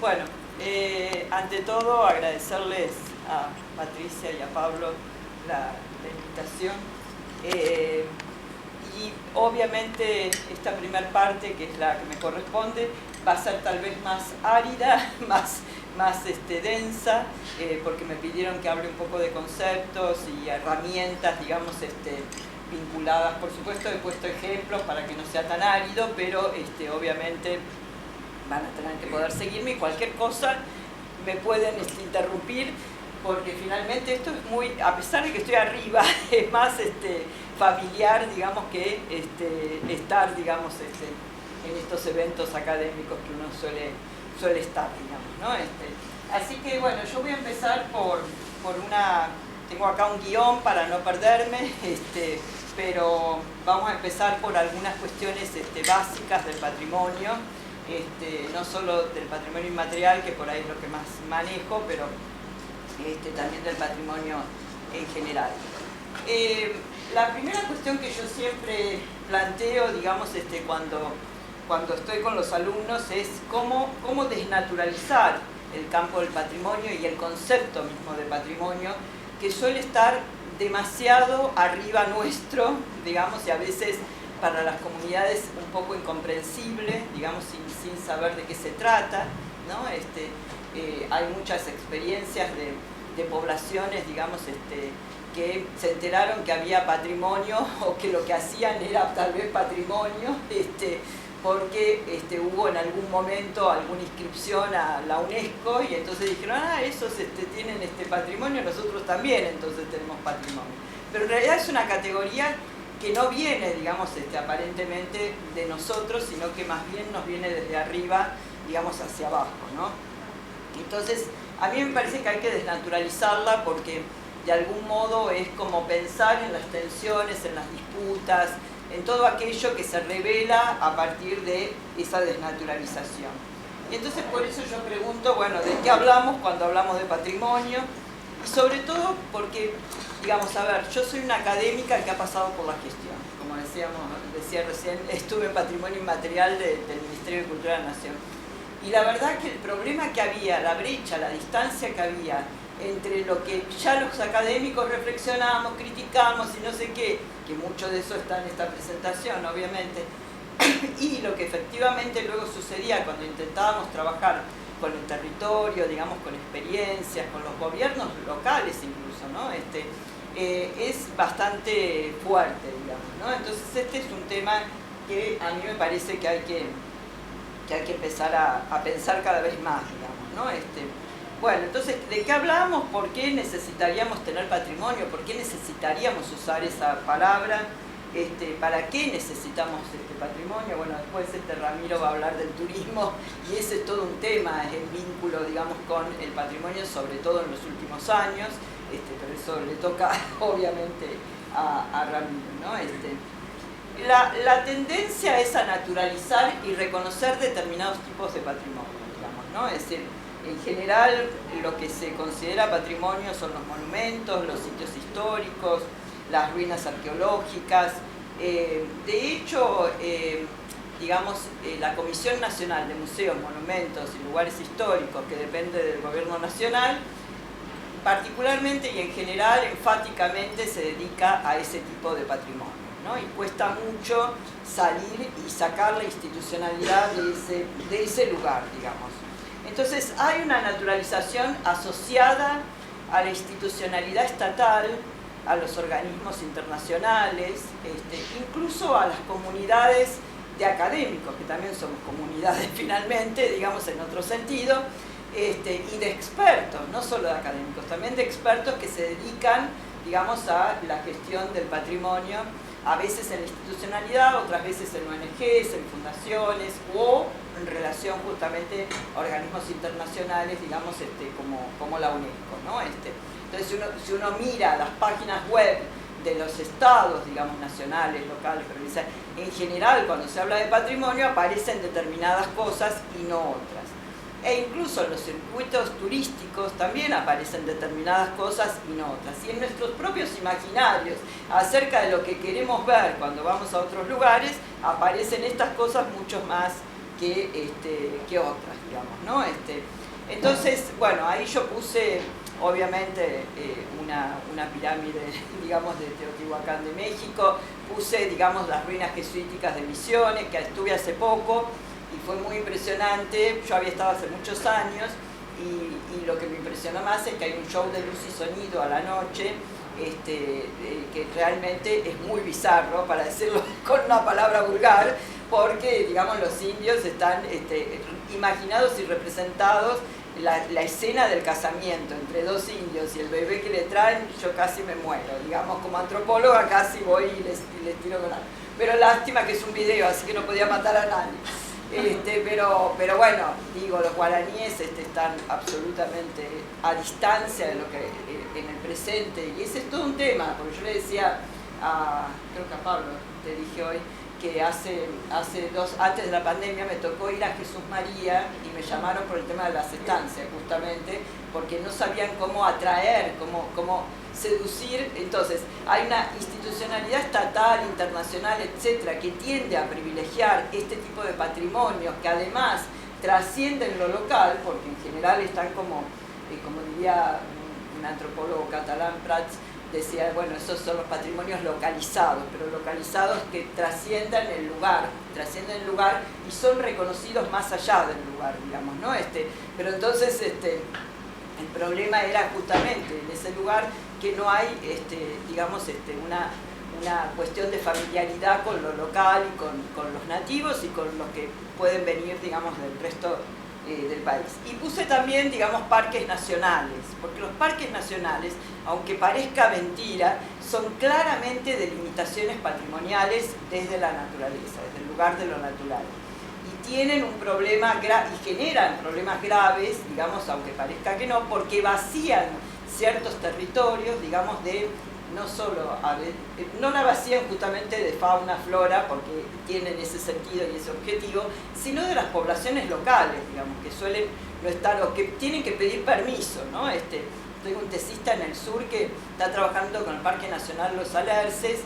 Bueno, ante todo agradecerles a Patricia y a Pablo la invitación. Y obviamente esta primera parte, que es la que me corresponde, va a ser tal vez más árida, más densa, porque me pidieron que hable un poco de conceptos y herramientas, digamos, vinculadas. Por supuesto he puesto ejemplos para que no sea tan árido, pero obviamente van a tener que poder seguirme y cualquier cosa me pueden interrumpir, porque finalmente esto es muy, a pesar de que estoy arriba, es más familiar, digamos, que estar, digamos, en estos eventos académicos que uno suele estar, digamos, ¿no? Así que bueno, yo voy a empezar por una, tengo acá un guión para no perderme, pero vamos a empezar por algunas cuestiones básicas del patrimonio, no solo del patrimonio inmaterial, que por ahí es lo que más manejo, pero también del patrimonio en general. La primera cuestión que yo siempre planteo, digamos, cuando estoy con los alumnos es cómo desnaturalizar el campo del patrimonio y el concepto mismo de patrimonio, que suele estar demasiado arriba nuestro, digamos, y a veces para las comunidades un poco incomprensible, digamos, sin saber de qué se trata, ¿no? Hay muchas experiencias de poblaciones, digamos, que se enteraron que había patrimonio o que lo que hacían era tal vez patrimonio, porque hubo en algún momento alguna inscripción a la UNESCO y entonces dijeron, esos tienen patrimonio, nosotros también entonces tenemos patrimonio. Pero en realidad es una categoría que no viene, digamos, aparentemente de nosotros, sino que más bien nos viene desde arriba, digamos, hacia abajo, ¿no? Entonces, a mí me parece que hay que desnaturalizarla porque de algún modo es como pensar en las tensiones, en las disputas, en todo aquello que se revela a partir de esa desnaturalización. Y entonces por eso yo pregunto, bueno, ¿de qué hablamos cuando hablamos de patrimonio? Y sobre todo porque, digamos, a ver, yo soy una académica que ha pasado por la gestión. Como decía recién, estuve en Patrimonio Inmaterial del Ministerio de Cultura de la Nación. Y la verdad que el problema que había, la brecha, la distancia que había entre lo que ya los académicos reflexionamos, criticamos y no sé qué, que mucho de eso está en esta presentación, obviamente, y lo que efectivamente luego sucedía cuando intentábamos trabajar con el territorio, digamos, con experiencias, con los gobiernos locales incluso, ¿no? Es bastante fuerte, digamos, ¿no? Entonces este es un tema que a mí me parece que hay que empezar a pensar cada vez más, digamos, ¿no? Bueno, entonces, ¿de qué hablamos? ¿Por qué necesitaríamos tener patrimonio? ¿Por qué necesitaríamos usar esa palabra? ¿Para qué necesitamos patrimonio? Bueno, después Ramiro va a hablar del turismo y ese es todo un tema, es el vínculo, digamos, con el patrimonio, sobre todo en los últimos años, pero eso le toca, obviamente, a Ramiro, ¿no? La tendencia es a naturalizar y reconocer determinados tipos de patrimonio, digamos, ¿no? Es decir, en general, lo que se considera patrimonio son los monumentos, los sitios históricos, las ruinas arqueológicas. De hecho, digamos, la Comisión Nacional de Museos, Monumentos y Lugares Históricos, que depende del Gobierno Nacional, particularmente y en general, enfáticamente se dedica a ese tipo de patrimonio, ¿no? Y cuesta mucho salir y sacar la institucionalidad de ese lugar, digamos. Entonces hay una naturalización asociada a la institucionalidad estatal, a los organismos internacionales, incluso a las comunidades de académicos, que también somos comunidades finalmente, digamos en otro sentido, y de expertos, no solo de académicos, también de expertos que se dedican, digamos, a la gestión del patrimonio, a veces en la institucionalidad, otras veces en ONGs, en fundaciones o en relación justamente a organismos internacionales, digamos, como la UNESCO, ¿no? Entonces, si uno mira las páginas web de los estados, digamos, nacionales, locales, provinciales, en general, cuando se habla de patrimonio, aparecen determinadas cosas y no otras. E incluso en los circuitos turísticos también aparecen determinadas cosas y no otras. Y en nuestros propios imaginarios acerca de lo que queremos ver cuando vamos a otros lugares, aparecen estas cosas mucho más que otras, digamos, ¿no? Entonces, bueno, ahí yo puse, obviamente, una pirámide, digamos, de Teotihuacán de México, puse, digamos, las ruinas jesuíticas de Misiones, que estuve hace poco, y fue muy impresionante. Yo había estado hace muchos años, y lo que me impresionó más es que hay un show de luz y sonido a la noche, que realmente es muy bizarro, para decirlo con una palabra vulgar, porque, digamos, los indios están imaginados y representados. La escena del casamiento entre dos indios y el bebé que le traen, yo casi me muero, digamos, como antropóloga casi voy y les tiro con algo. Pero lástima que es un video, así que no podía matar a nadie. Pero bueno, digo, los guaraníes están absolutamente a distancia de lo que en el presente, y ese es todo un tema, porque yo le decía creo que a Pablo, te dije hoy, que antes de la pandemia me tocó ir a Jesús María y me llamaron por el tema de las estancias, justamente, porque no sabían cómo atraer, cómo seducir. Entonces, hay una institucionalidad estatal, internacional, etcétera, que tiende a privilegiar este tipo de patrimonios, que además trascienden lo local, porque en general están como diría un antropólogo catalán, Prats, decía, bueno, esos son los patrimonios localizados, pero localizados que trascienden el lugar y son reconocidos más allá del lugar, digamos, ¿no? Pero entonces el problema era justamente en ese lugar que no hay, digamos, una cuestión de familiaridad con lo local y con los nativos y con los que pueden venir, digamos, del resto del país. Y puse también, digamos, parques nacionales, porque los parques nacionales, aunque parezca mentira, son claramente delimitaciones patrimoniales desde la naturaleza, desde el lugar de lo natural. Y tienen un problema y generan problemas graves, digamos, aunque parezca que no, porque vacían ciertos territorios, digamos, no solo, no la vacían justamente de fauna, flora, porque tienen ese sentido y ese objetivo, sino de las poblaciones locales, digamos, que suelen no estar, o que tienen que pedir permiso, ¿no? Tengo un tesista en el sur que está trabajando con el Parque Nacional Los Alerces,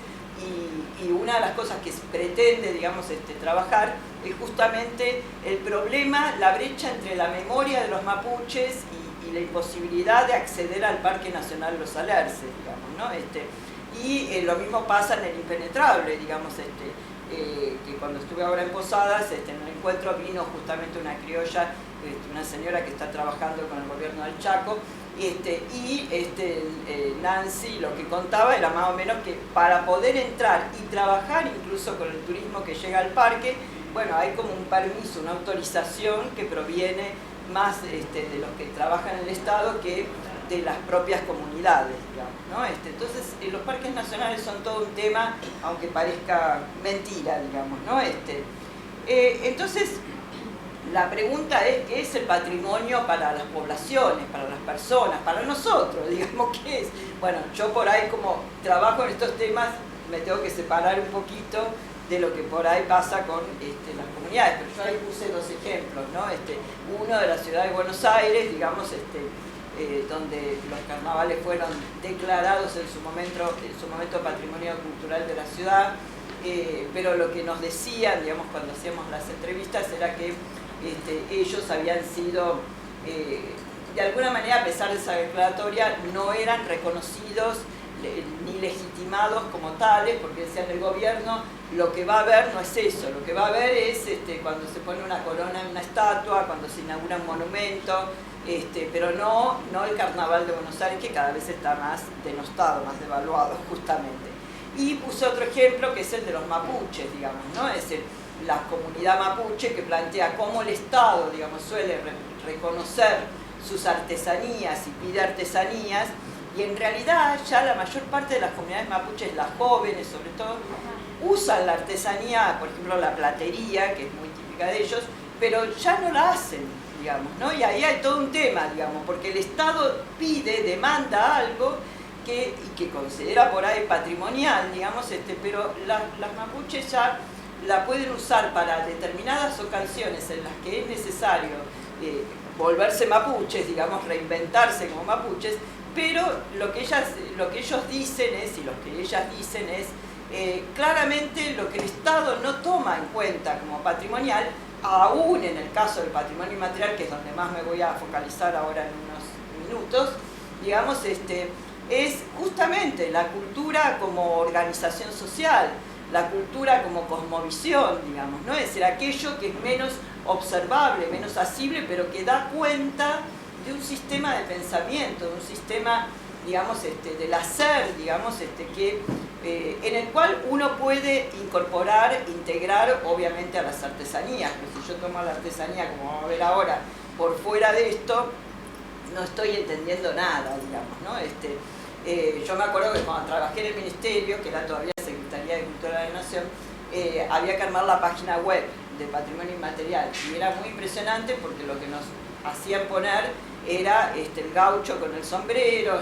y una de las cosas que pretende, digamos, trabajar es justamente el problema, la brecha entre la memoria de los mapuches y la imposibilidad de acceder al Parque Nacional Los Alerces, digamos, ¿no? Y lo mismo pasa en el Impenetrable, digamos, que cuando estuve ahora en Posadas, en el encuentro vino justamente una criolla, una señora que está trabajando con el gobierno del Chaco, Nancy lo que contaba era más o menos que para poder entrar y trabajar incluso con el turismo que llega al parque, bueno, hay como un permiso, una autorización que proviene más de los que trabajan en el Estado que de las propias comunidades, digamos, ¿no? Entonces, los parques nacionales son todo un tema, aunque parezca mentira, digamos, ¿no? Entonces, la pregunta es, ¿qué es el patrimonio para las poblaciones, para las personas, para nosotros? Digamos, ¿qué es? Bueno, yo por ahí como trabajo en estos temas, me tengo que separar un poquito de lo que por ahí pasa con las comunidades, pero yo ahí puse dos ejemplos, ¿no? Uno de la ciudad de Buenos Aires, digamos, donde los carnavales fueron declarados en su momento Patrimonio Cultural de la ciudad, pero lo que nos decían, digamos, cuando hacíamos las entrevistas era que ellos habían sido, de alguna manera, a pesar de esa declaratoria, no eran reconocidos ni legitimados como tales, porque decían el gobierno, lo que va a haber no es eso, lo que va a haber es cuando se pone una corona en una estatua, cuando se inaugura un monumento, pero no el carnaval de Buenos Aires, que cada vez está más denostado, más devaluado justamente. Y puse otro ejemplo que es el de los mapuches, digamos, ¿no? Es la comunidad mapuche que plantea cómo el Estado, digamos, suele reconocer sus artesanías y pide artesanías, y en realidad ya la mayor parte de las comunidades mapuches, las jóvenes sobre todo, usan la artesanía, por ejemplo la platería, que es muy típica de ellos, pero ya no la hacen, digamos, ¿no? Y ahí hay todo un tema, digamos, porque el Estado demanda algo y que considera por ahí patrimonial, digamos, pero las mapuches ya la pueden usar para determinadas ocasiones en las que es necesario volverse mapuches, digamos, reinventarse como mapuches, pero lo que ellos dicen es, y lo que ellas dicen es claramente lo que el Estado no toma en cuenta como patrimonial, aún en el caso del patrimonio inmaterial, que es donde más me voy a focalizar ahora en unos minutos, digamos, es justamente la cultura como organización social, la cultura como cosmovisión, digamos, ¿no? Es decir, aquello que es menos observable, menos asible, pero que da cuenta de un sistema de pensamiento, de un sistema, digamos, del hacer, digamos, en el cual uno puede incorporar, integrar, obviamente, a las artesanías. Pero si yo tomo la artesanía, como vamos a ver ahora, por fuera de esto, no estoy entendiendo nada, digamos, ¿no? Yo me acuerdo que cuando trabajé en el Ministerio, que era todavía Secretaría de Cultura de la Nación, había que armar la página web de Patrimonio Inmaterial, y era muy impresionante porque lo que nos hacían poner era el gaucho con el sombrero,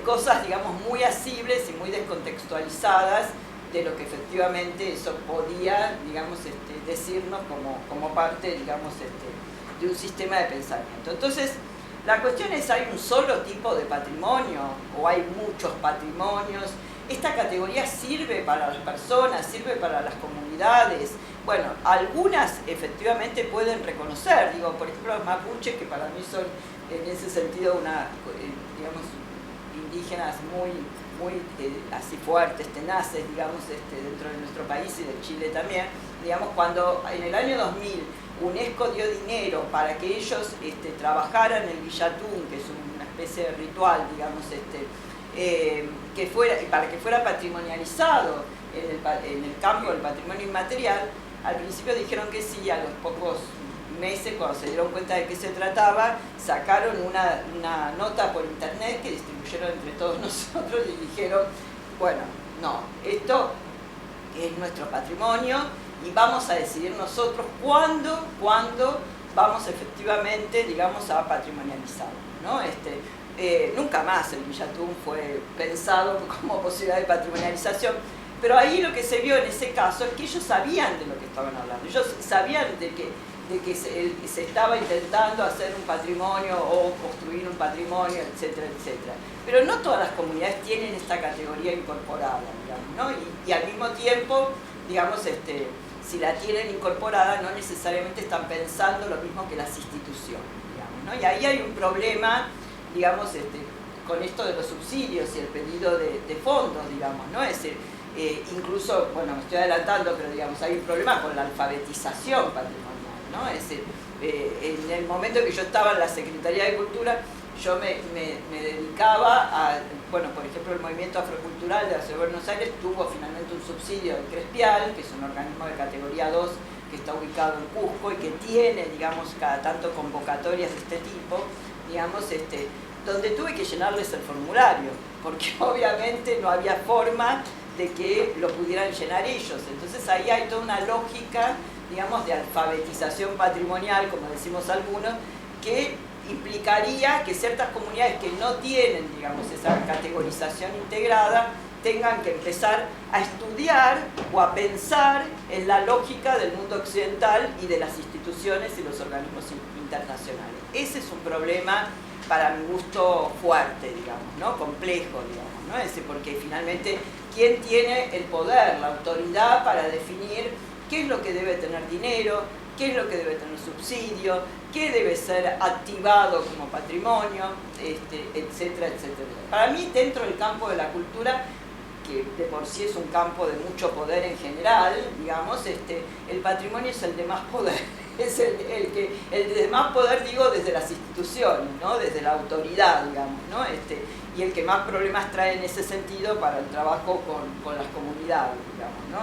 cosas, digamos, muy asibles y muy descontextualizadas de lo que efectivamente eso podía, digamos, decirnos como parte, digamos, de un sistema de pensamiento. Entonces, la cuestión es, ¿hay un solo tipo de patrimonio o hay muchos patrimonios? ¿Esta categoría sirve para las personas, sirve para las comunidades? Bueno, algunas efectivamente pueden reconocer, digo, por ejemplo, los mapuches, que para mí son en ese sentido digamos, indígenas muy así fuertes, tenaces, digamos, dentro de nuestro país y de Chile también. Digamos, cuando en el año 2000 UNESCO dio dinero para que ellos trabajaran el Villatún, que es una especie de ritual, digamos, para que fuera patrimonializado en el campo del patrimonio inmaterial, al principio dijeron que sí, a los pocos meses, cuando se dieron cuenta de qué se trataba, sacaron una nota por internet que distribuyeron entre todos nosotros y dijeron, bueno, no, esto es nuestro patrimonio y vamos a decidir nosotros cuándo vamos efectivamente, digamos, a patrimonializarlo, ¿no? Nunca más el Villatún fue pensado como posibilidad de patrimonialización, pero ahí lo que se vio en ese caso es que ellos sabían de lo que estaban hablando, ellos sabían de que se estaba intentando hacer un patrimonio o construir un patrimonio, etcétera, etcétera. Pero no todas las comunidades tienen esta categoría incorporada, digamos, ¿no? Y al mismo tiempo, digamos, si la tienen incorporada, no necesariamente están pensando lo mismo que las instituciones, digamos, ¿no? Y ahí hay un problema, digamos, con esto de los subsidios y el pedido de fondos, digamos, ¿no? Es decir, incluso, bueno, me estoy adelantando, pero digamos, hay un problema con la alfabetización patrimonial, ¿no? Es decir, en el momento que yo estaba en la Secretaría de Cultura, yo me dedicaba a, bueno, por ejemplo, el movimiento afrocultural de la Ciudad de Buenos Aires tuvo finalmente un subsidio del Crespial, que es un organismo de categoría 2 que está ubicado en Cusco y que tiene, digamos, cada tanto convocatorias de este tipo, digamos, donde tuve que llenarles el formulario, porque obviamente no había forma de que lo pudieran llenar ellos. Entonces ahí hay toda una lógica, digamos, de alfabetización patrimonial, como decimos algunos, que implicaría que ciertas comunidades que no tienen, digamos, esa categorización integrada, tengan que empezar a estudiar o a pensar en la lógica del mundo occidental y de las instituciones y los organismos internacionales. Ese es un problema, para mi gusto, fuerte, digamos, ¿no? Complejo, digamos, ¿no? Es decir, porque finalmente, ¿quién tiene el poder, la autoridad para definir qué es lo que debe tener dinero, qué es lo que debe tener subsidio, qué debe ser activado como patrimonio, etcétera, etcétera? Para mí, dentro del campo de la cultura, que de por sí es un campo de mucho poder en general, digamos, el patrimonio es el de más poder, es el de más poder, digo, desde las instituciones, ¿no? Desde la autoridad, digamos, ¿no? Y el que más problemas trae en ese sentido para el trabajo con las comunidades, digamos, ¿no?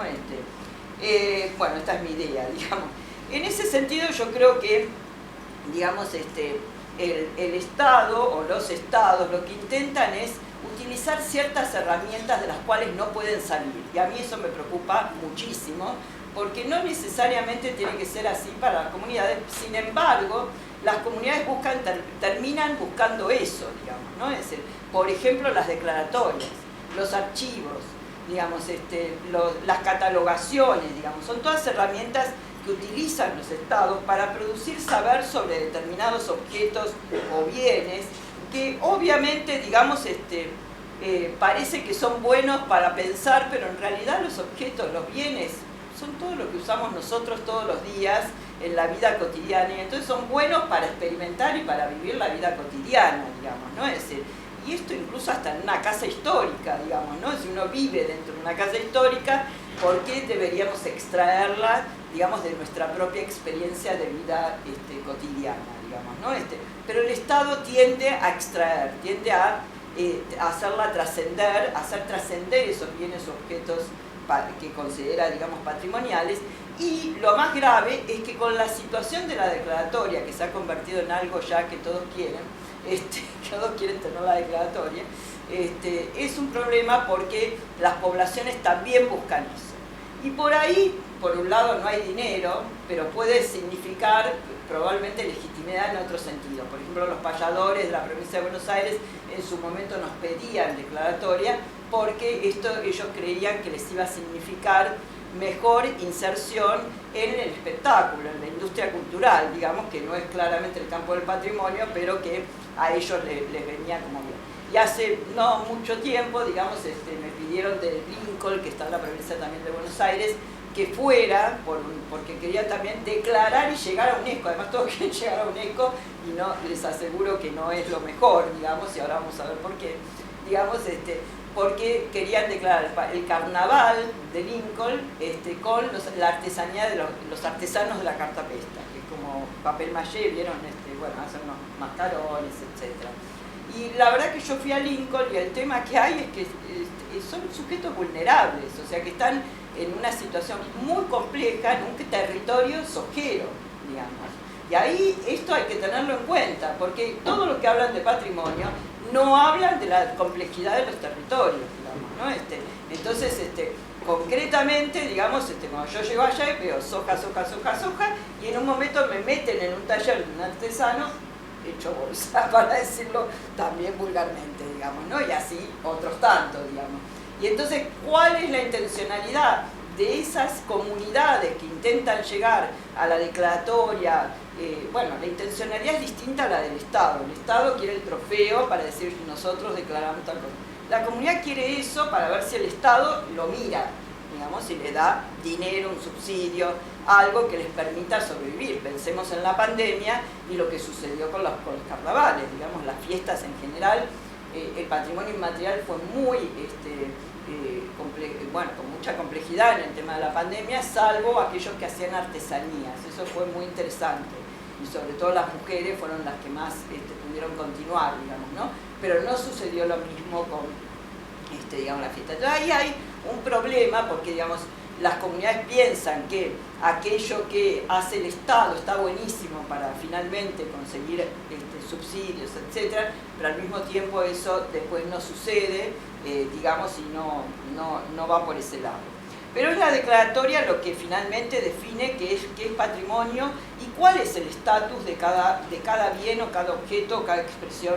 Bueno, esta es mi idea, digamos. En ese sentido yo creo que, digamos, el Estado o los Estados lo que intentan es utilizar ciertas herramientas de las cuales no pueden salir. Y a mí eso me preocupa muchísimo, porque no necesariamente tiene que ser así para las comunidades. Sin embargo, las comunidades terminan buscando eso, digamos, ¿no? Es decir, por ejemplo, las declaratorias, los archivos, digamos, las catalogaciones, digamos, son todas herramientas que utilizan los estados para producir saber sobre determinados objetos o bienes que obviamente, digamos, parece que son buenos para pensar, pero en realidad los objetos, los bienes, son todo lo que usamos nosotros todos los días en la vida cotidiana, y entonces son buenos para experimentar y para vivir la vida cotidiana, digamos, ¿no? Es decir, y esto incluso hasta en una casa histórica, digamos, ¿no? Si uno vive dentro de una casa histórica, ¿por qué deberíamos extraerla, digamos, de nuestra propia experiencia de vida cotidiana, digamos, ¿no? Pero el Estado tiende a extraer, tiende a hacerla trascender, hacer trascender esos bienes o objetos que considera, digamos, patrimoniales. Y lo más grave es que con la situación de la declaratoria, que se ha convertido en algo ya que todos quieren, todos quieren tener la declaratoria, es un problema porque las poblaciones también buscan eso. Y por ahí, por un lado, no hay dinero, pero puede significar probablemente legitimidad en otro sentido. Por ejemplo, los payadores de la provincia de Buenos Aires en su momento nos pedían declaratoria porque ellos creían que les iba a significar mejor inserción en el espectáculo, en la industria cultural, digamos, que no es claramente el campo del patrimonio, pero que a ellos les venía como bien. Y hace no mucho tiempo, digamos, me pidieron del Lincoln, que está en la provincia también de Buenos Aires, que fuera, porque quería también declarar y llegar a UNESCO. Además todos quieren llegar a UNESCO y no, les aseguro que no es lo mejor, digamos, y ahora vamos a ver por qué. Digamos, porque querían declarar el carnaval de Lincoln con la artesanía de los artesanos de la cartapesta, que es como papel maché, vieron, bueno, hacen unos mascarones, etc. Y la verdad que yo fui a Lincoln y el tema que hay es que son sujetos vulnerables, o sea que están en una situación muy compleja, en un territorio sojero, digamos. Y ahí esto hay que tenerlo en cuenta, porque todo lo que hablan de patrimonio no hablan de la complejidad de los territorios, digamos, ¿no? Entonces, concretamente, digamos, cuando yo llego allá veo soja, y en un momento me meten en un taller de un artesano hecho bolsa, para decirlo también vulgarmente, digamos, ¿no? Y así otros tantos, digamos. Y entonces, ¿cuál es la intencionalidad de esas comunidades que intentan llegar a la declaratoria? Bueno, la intencionalidad es distinta a la del Estado. El Estado quiere el trofeo para decir que nosotros declaramos tal cosa. La comunidad quiere eso para ver si el Estado lo mira, digamos, si le da dinero, un subsidio, algo que les permita sobrevivir. Pensemos en la pandemia y lo que sucedió con los carnavales, digamos, las fiestas en general. El patrimonio inmaterial fue muy, bueno, con mucha complejidad en el tema de la pandemia, salvo aquellos que hacían artesanías. Eso fue muy interesante. Y sobre todo las mujeres fueron las que más pudieron continuar, digamos, ¿no? Pero no sucedió lo mismo con, digamos, la fiesta. Entonces ahí hay un problema porque, digamos, las comunidades piensan que aquello que hace el Estado está buenísimo para finalmente conseguir subsidios, etc., pero al mismo tiempo eso después no sucede, digamos, y no va por ese lado. Pero es la declaratoria lo que finalmente define qué es patrimonio y cuál es el estatus de cada bien o cada objeto o cada expresión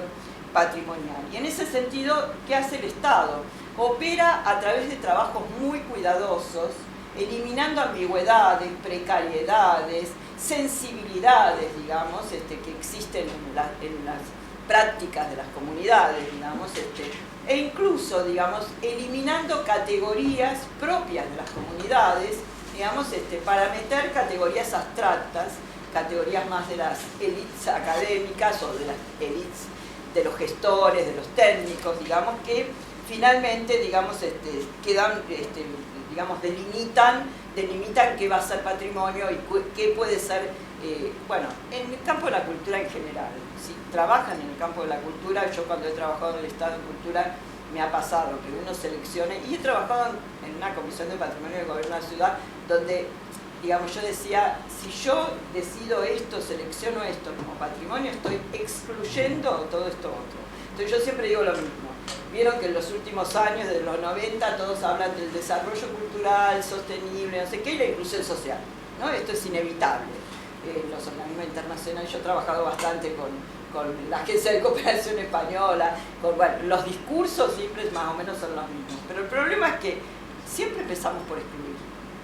patrimonial. Y en ese sentido, ¿qué hace el Estado? Opera a través de trabajos muy cuidadosos, eliminando ambigüedades, precariedades, sensibilidades, digamos, que existen en las prácticas de las comunidades, digamos, e incluso, digamos, eliminando categorías propias de las comunidades, digamos, para meter categorías abstractas, categorías más de las élites académicas o de las élites de los gestores, de los técnicos, digamos, que finalmente, digamos, quedan, digamos, delimitan qué va a ser patrimonio y qué puede ser, bueno, en el campo de la cultura en general. Si trabajan en el campo de la cultura, yo cuando he trabajado en el Estado de Cultura me ha pasado que uno seleccione, y he trabajado en una comisión de patrimonio del gobierno de la ciudad, donde, digamos, yo decía, si yo decido esto, selecciono esto como patrimonio, estoy excluyendo todo esto otro. Entonces yo siempre digo lo mismo. Vieron que en los últimos años, de los 90, todos hablan del desarrollo cultural, sostenible, no sé qué, y la inclusión social, ¿no? Esto es inevitable. Los organismos internacionales, yo he trabajado bastante con la Agencia de Cooperación Española, bueno, los discursos siempre más o menos son los mismos. Pero el problema es que siempre empezamos por excluir.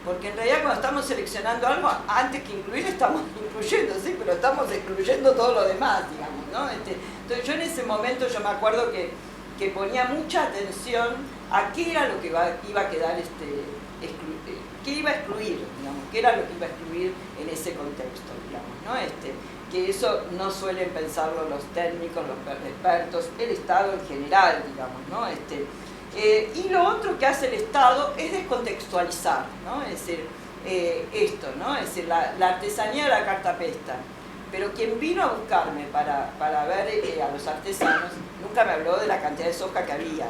Porque en realidad cuando estamos seleccionando algo, antes que incluir estamos incluyendo, sí, pero estamos excluyendo todo lo demás, digamos, ¿no? Entonces yo en ese momento, yo me acuerdo que que ponía mucha atención a qué era lo que iba a quedar, qué iba a excluir, digamos, qué era lo que iba a excluir en ese contexto, digamos, ¿no? Que eso no suelen pensarlo los técnicos, los expertos, el Estado en general, digamos, ¿no? Y lo otro que hace el Estado es descontextualizar, ¿no? Es decir, esto, ¿no? Es decir, la artesanía de la cartapesta. Pero quien vino a buscarme para ver a los artesanos nunca me habló de la cantidad de soja que había,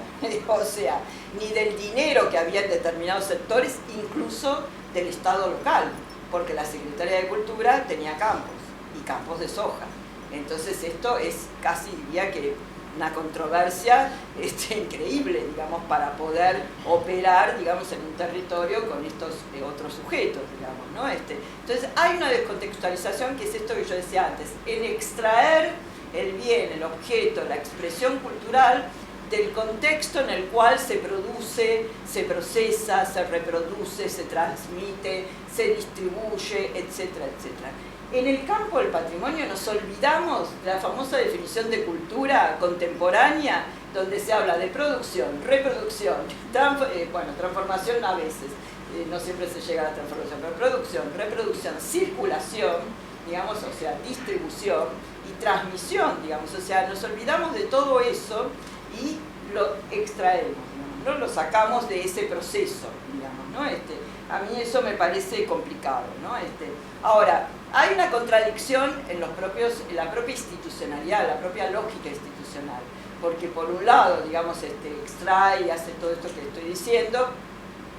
o sea, ni del dinero que había en determinados sectores, incluso del Estado local, porque la Secretaría de Cultura tenía campos, y campos de soja. Entonces esto es casi, diría que, una controversia increíble, digamos, para poder operar, digamos, en un territorio con estos otros sujetos, digamos, ¿no? Entonces hay una descontextualización que es esto que yo decía antes, en extraer el bien, el objeto, la expresión cultural del contexto en el cual se produce, se procesa, se reproduce, se transmite, se distribuye, etcétera, etcétera. En el campo del patrimonio nos olvidamos de la famosa definición de cultura contemporánea, donde se habla de producción, reproducción, transformación a veces, no siempre se llega a la transformación, pero producción, reproducción, circulación, digamos, o sea, distribución y transmisión, digamos, o sea, nos olvidamos de todo eso y lo extraemos, digamos, ¿no? Lo sacamos de ese proceso, digamos, ¿no? A mí eso me parece complicado, ¿no? Ahora, hay una contradicción en la propia institucionalidad, la propia lógica institucional, porque por un lado, digamos, extrae y hace todo esto que estoy diciendo,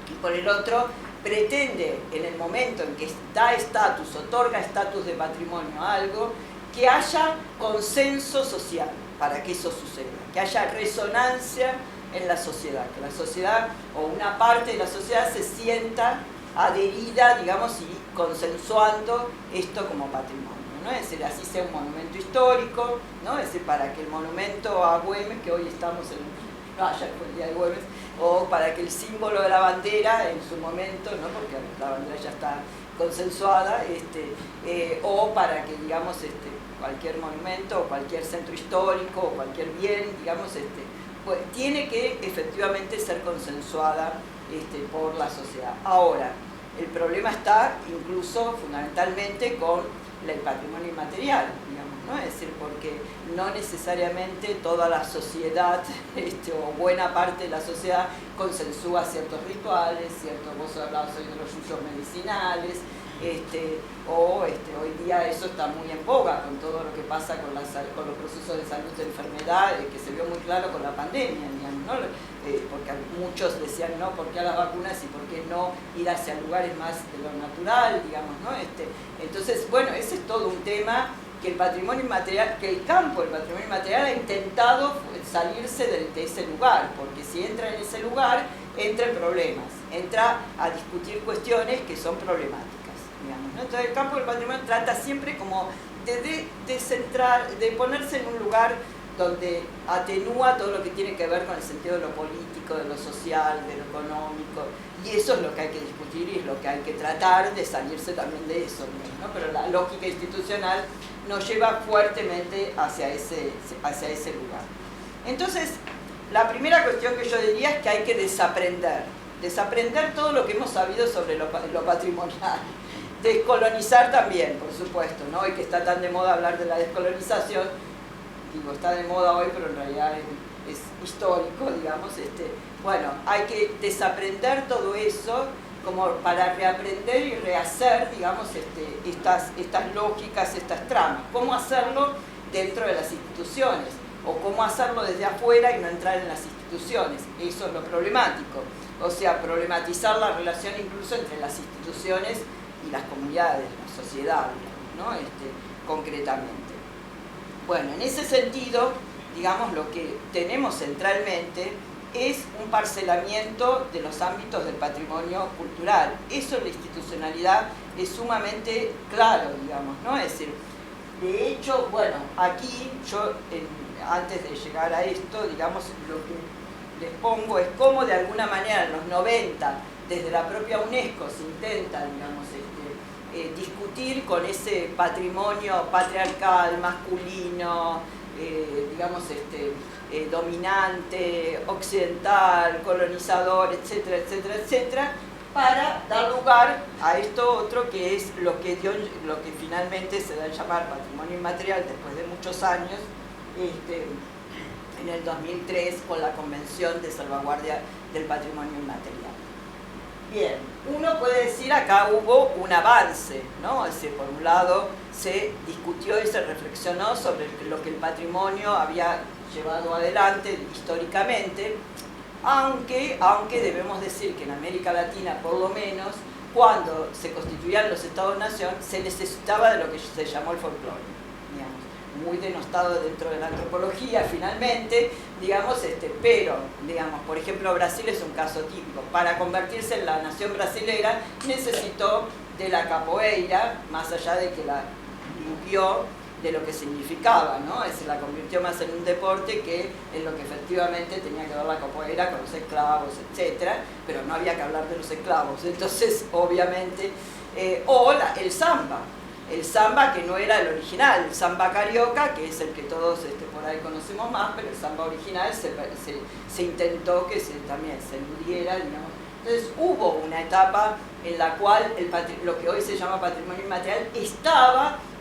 y por el otro pretende, en el momento en que da estatus, otorga estatus de patrimonio a algo, que haya consenso social para que eso suceda, que haya resonancia en la sociedad, que la sociedad o una parte de la sociedad se sienta adherida, digamos, y consensuando esto como patrimonio, ¿no? Es decir, así sea un monumento histórico, ¿no? Es decir, para que el monumento a Güemes, que hoy estamos ayer fue el día de Güemes, o para que el símbolo de la bandera en su momento, ¿no? Porque la bandera ya está consensuada, o para que, digamos, cualquier monumento, o cualquier centro histórico, o cualquier bien, digamos, pues, tiene que efectivamente ser consensuada por la sociedad. Ahora, el problema está incluso fundamentalmente con el patrimonio inmaterial, digamos, ¿no? Es decir, porque no necesariamente toda la sociedad, o buena parte de la sociedad, consensúa ciertos rituales, vos hablabas hoy de los yuyos medicinales, hoy día eso está muy en boga con todo lo que pasa con los procesos de salud de enfermedad, que se vio muy claro con la pandemia, digamos, ¿no? Porque muchos decían, no, ¿por qué a las vacunas y por qué no ir hacia lugares más de lo natural, digamos, ¿no? Entonces, bueno, ese es todo un tema que el patrimonio inmaterial, que el campo del patrimonio inmaterial ha intentado salirse de ese lugar, porque si entra en ese lugar, entra en problemas, entra a discutir cuestiones que son problemáticas, digamos, ¿no? Entonces el campo del patrimonio trata siempre como de ponerse en un lugar donde atenúa todo lo que tiene que ver con el sentido de lo político, de lo social, de lo económico, y eso es lo que hay que discutir y es lo que hay que tratar de salirse también de eso, ¿no? Pero la lógica institucional nos lleva fuertemente hacia ese lugar. Entonces, la primera cuestión que yo diría es que hay que desaprender todo lo que hemos sabido sobre lo patrimonial, descolonizar también, por supuesto, ¿no? Hoy que está tan de moda hablar de la descolonización, digo, está de moda hoy, pero en realidad es histórico, digamos, bueno, hay que desaprender todo eso como para reaprender y rehacer, digamos, estas lógicas, estas tramas. ¿Cómo hacerlo dentro de las instituciones? O cómo hacerlo desde afuera y no entrar en las instituciones. Eso es lo problemático. O sea, problematizar la relación incluso entre las instituciones y las comunidades, la sociedad, ¿no? Concretamente. Bueno, en ese sentido, digamos, lo que tenemos centralmente es un parcelamiento de los ámbitos del patrimonio cultural. Eso en la institucionalidad es sumamente claro, digamos, ¿no? Es decir, de hecho, bueno, aquí yo, antes de llegar a esto, digamos, lo que les pongo es cómo de alguna manera en los 90, desde la propia UNESCO se intenta, digamos, discutir con ese patrimonio patriarcal, masculino, digamos, dominante, occidental, colonizador, etcétera, etcétera, etcétera, para dar lugar a esto otro que es lo que finalmente se da a llamar patrimonio inmaterial después de muchos años, en el 2003 con la Convención de Salvaguardia del Patrimonio Inmaterial. Bien, uno puede decir acá hubo un avance, ¿no? Es decir, por un lado se discutió y se reflexionó sobre lo que el patrimonio había llevado adelante históricamente, aunque debemos decir que en América Latina, por lo menos, cuando se constituían los Estados-nación, se necesitaba de lo que se llamó el folclore, digamos, muy denostado dentro de la antropología finalmente, digamos, pero, digamos, por ejemplo, Brasil es un caso típico. Para convertirse en la nación brasilera necesitó de la capoeira, más allá de que la limpió de lo que significaba, ¿no? La convirtió más en un deporte que en lo que efectivamente tenía que ver la capoeira con los esclavos, etcétera, pero no había que hablar de los esclavos, entonces obviamente, el samba que no era el original, el samba carioca, que es el que todos por ahí conocemos más, pero el samba original se intentó que también se eludiera, digamos. Entonces hubo una etapa en la cual lo que hoy se llama patrimonio inmaterial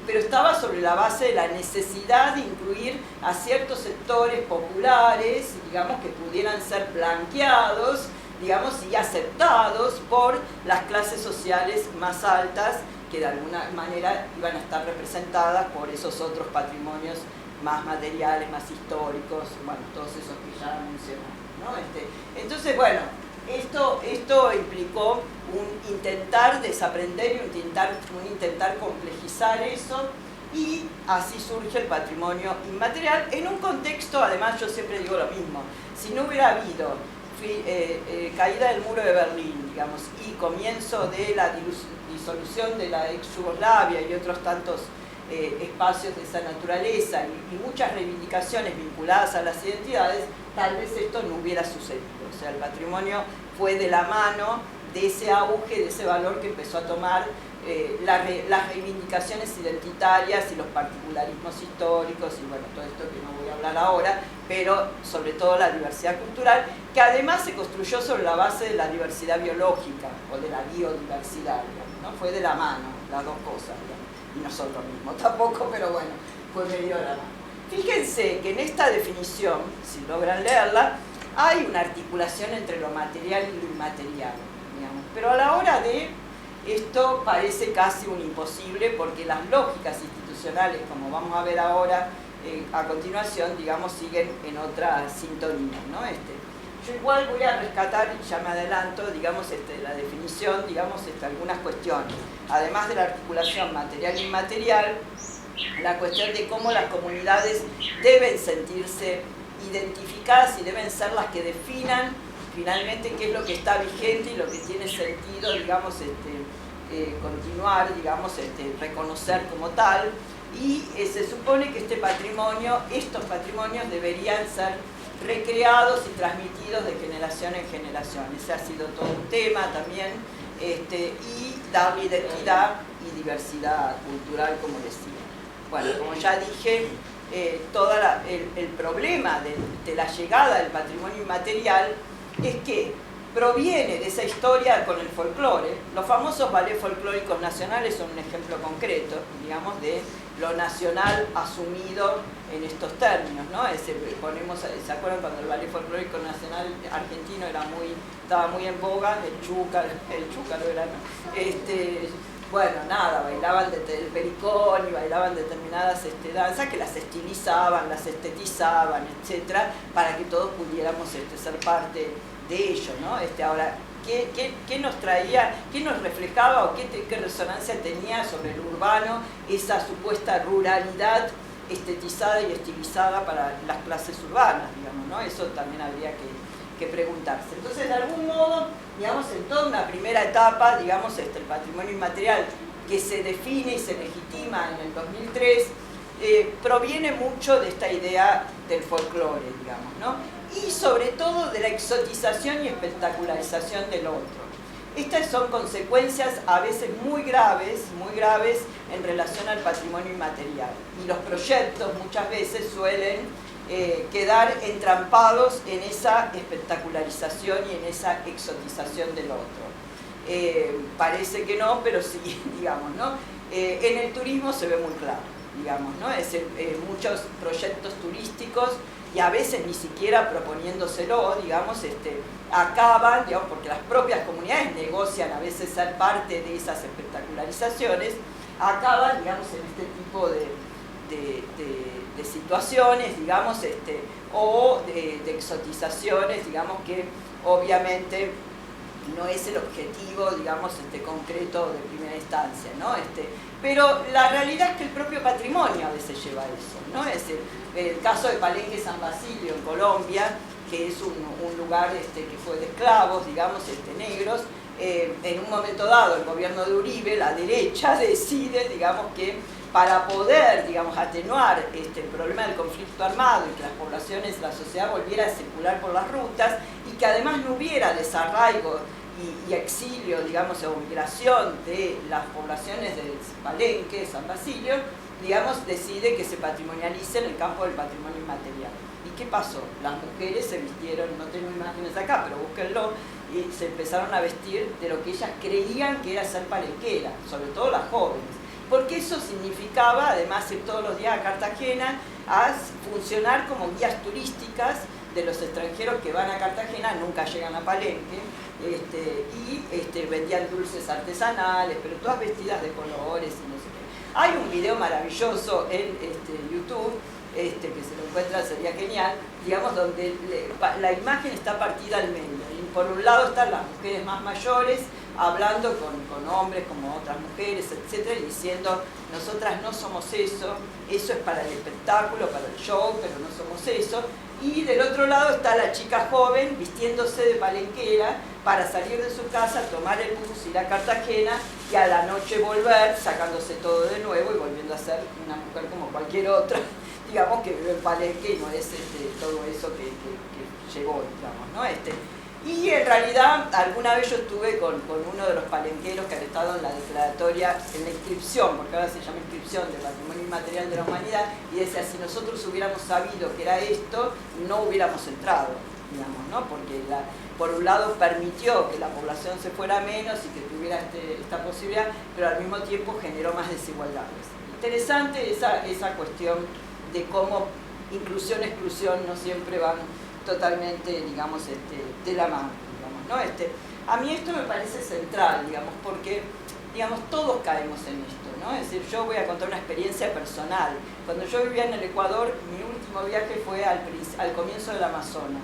pero estaba sobre la base de la necesidad de incluir a ciertos sectores populares, digamos, que pudieran ser blanqueados, digamos, y aceptados por las clases sociales más altas, que de alguna manera iban a estar representadas por esos otros patrimonios más materiales, más históricos, bueno, todos esos que ya mencionamos, ¿no? Entonces, bueno, esto implicó un intentar desaprender y un intentar complejizar eso, y así surge el patrimonio inmaterial en un contexto, además yo siempre digo lo mismo, si no hubiera habido caída del muro de Berlín, digamos, y comienzo de la disolución de la ex Yugoslavia y otros tantos espacios de esa naturaleza y muchas reivindicaciones vinculadas a las identidades, tal vez esto no hubiera sucedido. O sea, el patrimonio fue de la mano de ese auge, de ese valor que empezó a tomar las reivindicaciones identitarias y los particularismos históricos y bueno, todo esto que no voy a hablar ahora, pero sobre todo la diversidad cultural, que además se construyó sobre la base de la diversidad biológica o de la biodiversidad, ¿no? Fue de la mano, las dos cosas, ¿no? Y nosotros mismos tampoco, pero bueno, fue medio de la mano. Fíjense que en esta definición, si logran leerla, hay una articulación entre lo material y lo inmaterial, digamos, pero a la hora de esto parece casi un imposible porque las lógicas institucionales, como vamos a ver ahora a continuación, digamos, siguen en otra sintonía, ¿no? Yo igual voy a rescatar, y ya me adelanto, digamos, la definición, digamos, algunas cuestiones. Además de la articulación material e inmaterial, la cuestión de cómo las comunidades deben sentirse identificadas y deben ser las que definan finalmente qué es lo que está vigente y lo que tiene sentido, digamos, continuar, digamos, reconocer como tal, y se supone que estos patrimonios deberían ser recreados y transmitidos de generación en generación. Ese ha sido todo un tema también, y darle identidad y diversidad cultural, como decía. Bueno, como ya dije, el problema de la llegada del patrimonio inmaterial es que proviene de esa historia con el folclore. Los famosos ballets folclóricos nacionales son un ejemplo concreto, digamos, de lo nacional asumido en estos términos, ¿no? ¿Se acuerdan cuando el ballet folclórico nacional argentino estaba muy en boga? El chúcaro era, ¿no? Bueno, nada, bailaban el pericón y bailaban determinadas danzas que las estilizaban, las estetizaban, etcétera, para que todos pudiéramos ser parte de ello, ¿no? Ahora, ¿qué nos traía, qué nos reflejaba o qué resonancia tenía sobre el urbano esa supuesta ruralidad estetizada y estilizada para las clases urbanas, digamos, ¿no? Eso también habría que preguntarse. Entonces, de algún modo, digamos, en toda una primera etapa, digamos, el patrimonio inmaterial que se define y se legitima en el 2003, proviene mucho de esta idea del folclore, digamos, ¿no? Y sobre todo de la exotización y espectacularización del otro. Estas son consecuencias a veces muy graves en relación al patrimonio inmaterial. Y los proyectos muchas veces suelen quedar entrampados en esa espectacularización y en esa exotización del otro. Parece que no, pero sí, digamos, ¿no? En el turismo se ve muy claro, digamos, ¿no? Es decir, muchos proyectos turísticos, y a veces ni siquiera proponiéndoselo, digamos, acaban, digamos, porque las propias comunidades negocian a veces ser parte de esas espectacularizaciones, acaban, digamos, en este tipo de situaciones, digamos, o de exotizaciones, digamos, que obviamente no es el objetivo, digamos, concreto de primera instancia, ¿no? Pero la realidad es que el propio patrimonio a veces lleva a eso, ¿no? Es decir, el caso de Palenque San Basilio en Colombia, que es un lugar que fue de esclavos, digamos, negros, en un momento dado el gobierno de Uribe, la derecha, decide, digamos, que para poder, digamos, atenuar el problema del conflicto armado y que las poblaciones, la sociedad volviera a circular por las rutas y que además no hubiera desarraigo y exilio, digamos, o migración de las poblaciones de Palenque, San Basilio, digamos, decide que se patrimonialice en el campo del patrimonio inmaterial. ¿Y qué pasó? Las mujeres se vistieron, no tengo imágenes acá, pero búsquenlo, y se empezaron a vestir de lo que ellas creían que era ser palenquera, sobre todo las jóvenes. Porque eso significaba, además, ir todos los días a Cartagena a funcionar como guías turísticas de los extranjeros que van a Cartagena, nunca llegan a Palenque, y vendían dulces artesanales, pero todas vestidas de colores y no sé qué. Hay un video maravilloso en YouTube, que se lo encuentra, sería genial, digamos, donde la imagen está partida al medio. Y por un lado están las mujeres más mayores, hablando con hombres como otras mujeres, etcétera, y diciendo, nosotras no somos eso, eso es para el espectáculo, para el show, pero no somos eso. Y del otro lado está la chica joven vistiéndose de palenquera para salir de su casa, tomar el bus, ir a Cartagena y a la noche volver, sacándose todo de nuevo y volviendo a ser una mujer como cualquier otra, digamos, que vive en Palenque y no es todo eso que llegó, digamos, ¿no? Y en realidad, alguna vez yo estuve con uno de los palenqueros que había estado en la declaratoria, en la inscripción, porque ahora se llama inscripción del Patrimonio Inmaterial de la Humanidad, y decía, si nosotros hubiéramos sabido que era esto, no hubiéramos entrado, digamos, ¿no? Porque por un lado permitió que la población se fuera menos y que tuviera esta posibilidad, pero al mismo tiempo generó más desigualdades. Interesante esa cuestión de cómo inclusión-exclusión no siempre van totalmente, digamos, de la mano, digamos, ¿no? A mí esto me parece central, digamos, porque, digamos, todos caemos en esto, ¿no? Es decir, yo voy a contar una experiencia personal. Cuando yo vivía en el Ecuador, mi último viaje fue al comienzo del Amazonas.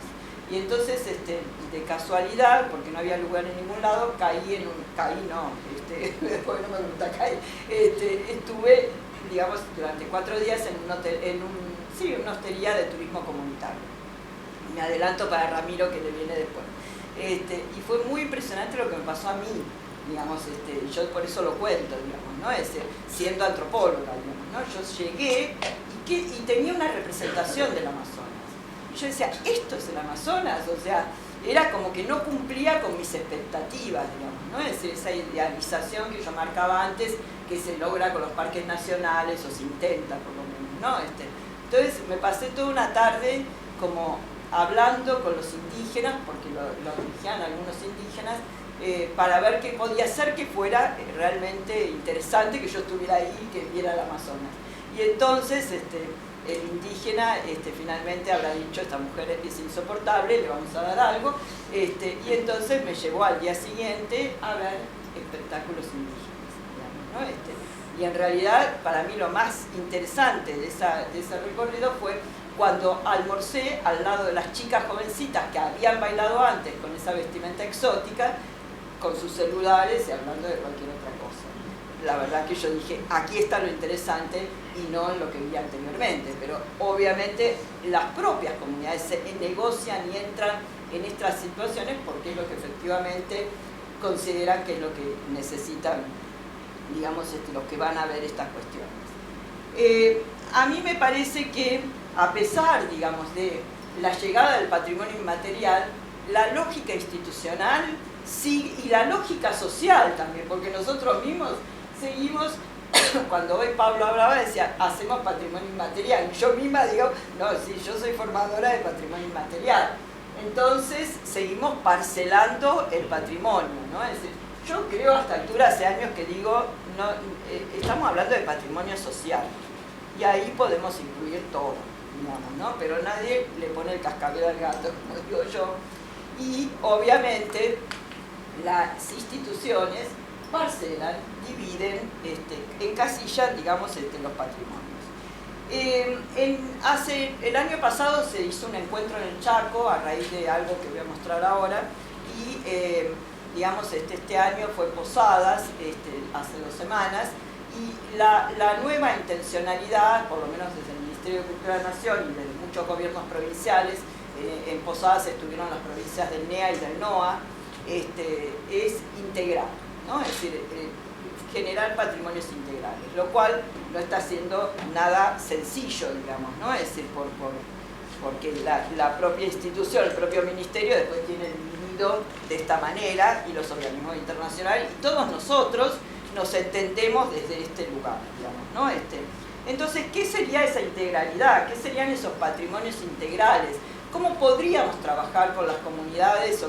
Y entonces, de casualidad, porque no había lugar en ningún lado, después no me gusta caer, estuve, digamos, durante 4 días en una hostería de turismo comunitario. Me adelanto para Ramiro, que le viene después. Y fue muy impresionante lo que me pasó a mí, digamos, yo por eso lo cuento, digamos, ¿no? Siendo antropóloga, digamos, ¿no? Yo llegué y tenía una representación del Amazonas. Y yo decía, ¿esto es el Amazonas? O sea, era como que no cumplía con mis expectativas, digamos, ¿no? Es decir, esa idealización que yo marcaba antes, que se logra con los parques nacionales, o se intenta por lo menos, ¿no? Entonces me pasé toda una tarde como hablando con los indígenas, porque lo dirigían algunos indígenas, para ver qué podía hacer que fuera realmente interesante que yo estuviera ahí y que viera el Amazonas. Y entonces el indígena finalmente habrá dicho, esta mujer es insoportable, le vamos a dar algo, y entonces me llevó al día siguiente a ver espectáculos indígenas, digamos, ¿no? Y en realidad, para mí lo más interesante de ese recorrido fue cuando almorcé al lado de las chicas jovencitas que habían bailado antes con esa vestimenta exótica, con sus celulares y hablando de cualquier otra cosa. La verdad que yo dije, aquí está lo interesante y no en lo que vi anteriormente, pero obviamente las propias comunidades se negocian y entran en estas situaciones porque es lo que efectivamente consideran que es lo que necesitan, digamos, los que van a ver estas cuestiones. A mí me parece que, a pesar, digamos, de la llegada del patrimonio inmaterial, la lógica institucional sí, y la lógica social también, porque nosotros mismos seguimos, cuando hoy Pablo hablaba, decía, hacemos patrimonio inmaterial. Yo misma digo, no, sí, yo soy formadora de patrimonio inmaterial. Entonces, seguimos parcelando el patrimonio, ¿no? Es decir, yo creo a esta altura, hace años que digo, no, estamos hablando de patrimonio social, y ahí podemos incluir todo, digamos, ¿no? Pero nadie le pone el cascabel al gato, como digo yo. Y, obviamente, las instituciones parcelan, dividen, encasillan, digamos, los patrimonios. El año pasado se hizo un encuentro en el Chaco a raíz de algo que voy a mostrar ahora y digamos este año fue en Posadas, hace 2 semanas, y la nueva intencionalidad, por lo menos desde el Ministerio de Cultura de la Nación y de muchos gobiernos provinciales, en Posadas estuvieron las provincias del NEA y del NOA, es integral, ¿no? Es decir, generar patrimonios integrales, lo cual no está siendo nada sencillo, digamos, ¿no? Es decir, porque la propia institución, el propio ministerio después tiene dividido de esta manera, y los organismos internacionales, y todos nosotros nos entendemos desde este lugar, digamos, ¿no? Entonces, ¿qué sería esa integralidad? ¿Qué serían esos patrimonios integrales? ¿Cómo podríamos trabajar con las comunidades o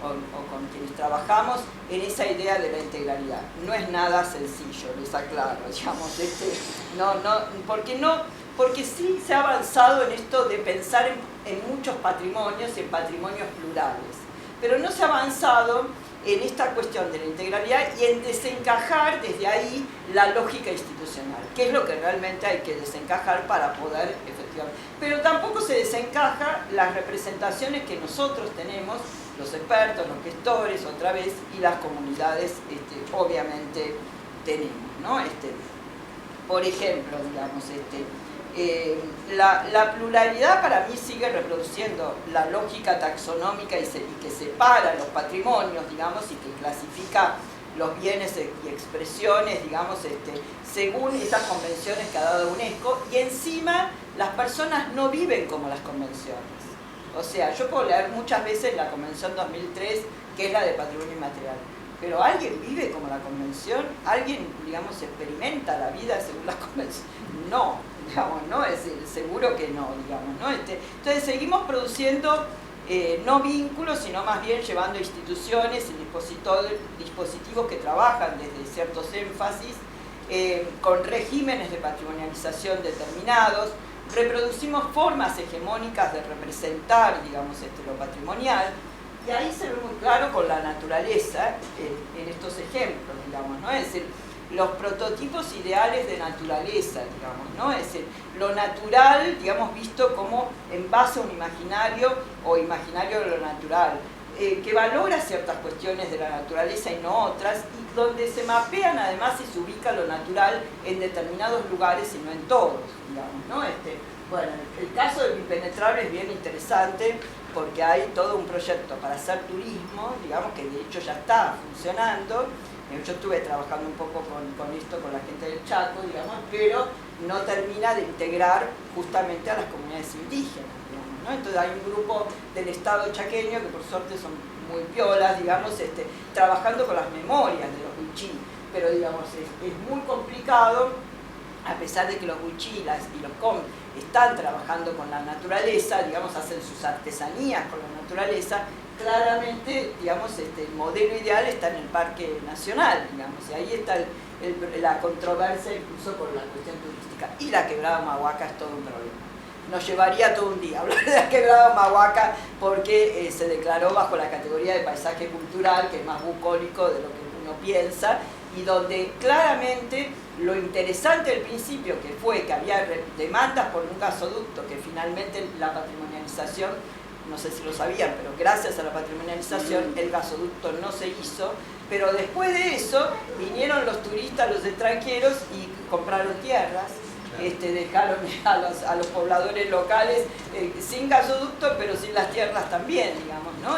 con quienes trabajamos en esa idea de la integralidad? No es nada sencillo, les aclaro, digamos, porque sí se ha avanzado en esto de pensar en muchos patrimonios y en patrimonios plurales, pero no se ha avanzado en esta cuestión de la integralidad y en desencajar desde ahí la lógica institucional, que es lo que realmente hay que desencajar para poder efectivamente. Pero tampoco se desencaja las representaciones que nosotros tenemos, los expertos, los gestores, otra vez, y las comunidades, obviamente, tenemos, ¿no? Por ejemplo, digamos, la pluralidad para mí sigue reproduciendo la lógica taxonómica y que separa los patrimonios, digamos, y que clasifica los bienes y expresiones, digamos, según esas convenciones que ha dado UNESCO, y encima las personas no viven como las convenciones. O sea, yo puedo leer muchas veces la Convención 2003, que es la de patrimonio inmaterial, pero ¿alguien vive como la Convención? ¿Alguien, digamos, experimenta la vida según la Convención? No, digamos, ¿no? Es decir, seguro que no, digamos, ¿no? Entonces seguimos produciendo no vínculos, sino más bien llevando instituciones y dispositivos que trabajan desde ciertos énfasis, con regímenes de patrimonialización determinados. Reproducimos formas hegemónicas de representar, digamos, lo patrimonial, y ahí se ve muy claro con la naturaleza en estos ejemplos, digamos, ¿no? Es decir, los prototipos ideales de naturaleza, digamos, ¿no? Es decir, lo natural, digamos, visto como en base a un imaginario o imaginario de lo natural, que valora ciertas cuestiones de la naturaleza y no otras, y donde se mapean además y se ubica lo natural en determinados lugares y no en todos, digamos, ¿no? Bueno, el caso del impenetrable es bien interesante porque hay todo un proyecto para hacer turismo, digamos, que de hecho ya está funcionando. Yo estuve trabajando un poco con esto, con la gente del Chaco, digamos, pero no termina de integrar justamente a las comunidades indígenas, digamos, ¿no? Entonces hay un grupo del Estado chaqueño, que por suerte son muy piolas, digamos, trabajando con las memorias de los wichí, pero digamos, es muy complicado, a pesar de que los wichíes y los com están trabajando con la naturaleza, digamos, hacen sus artesanías con la naturaleza. Claramente, digamos, el modelo ideal está en el Parque Nacional, digamos, y ahí está la controversia incluso por la cuestión turística. Y la quebrada Humahuaca es todo un problema. Nos llevaría todo un día hablar de la quebrada Humahuaca porque se declaró bajo la categoría de paisaje cultural, que es más bucólico de lo que uno piensa, y donde claramente lo interesante del principio que fue que había demandas por un gasoducto, que finalmente la patrimonialización, no sé si lo sabían, pero gracias a la patrimonialización el gasoducto no se hizo, pero después de eso vinieron los turistas, los extranjeros, y compraron tierras, dejaron a los pobladores locales sin gasoducto, pero sin las tierras también, digamos, ¿no?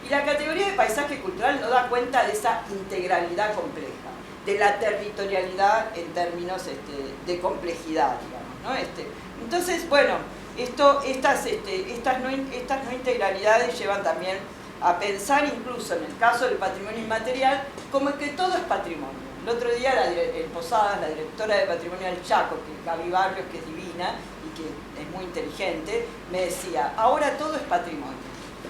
Y la categoría de paisaje cultural no da cuenta de esa integralidad compleja, de la territorialidad en términos de complejidad, digamos, ¿no? Entonces, bueno, estas no integralidades llevan también a pensar incluso en el caso del patrimonio inmaterial como que todo es patrimonio. El otro día en Posadas, la directora de Patrimonio del Chaco, que es Gaby Barrios, que es divina y que es muy inteligente, me decía, ahora todo es patrimonio.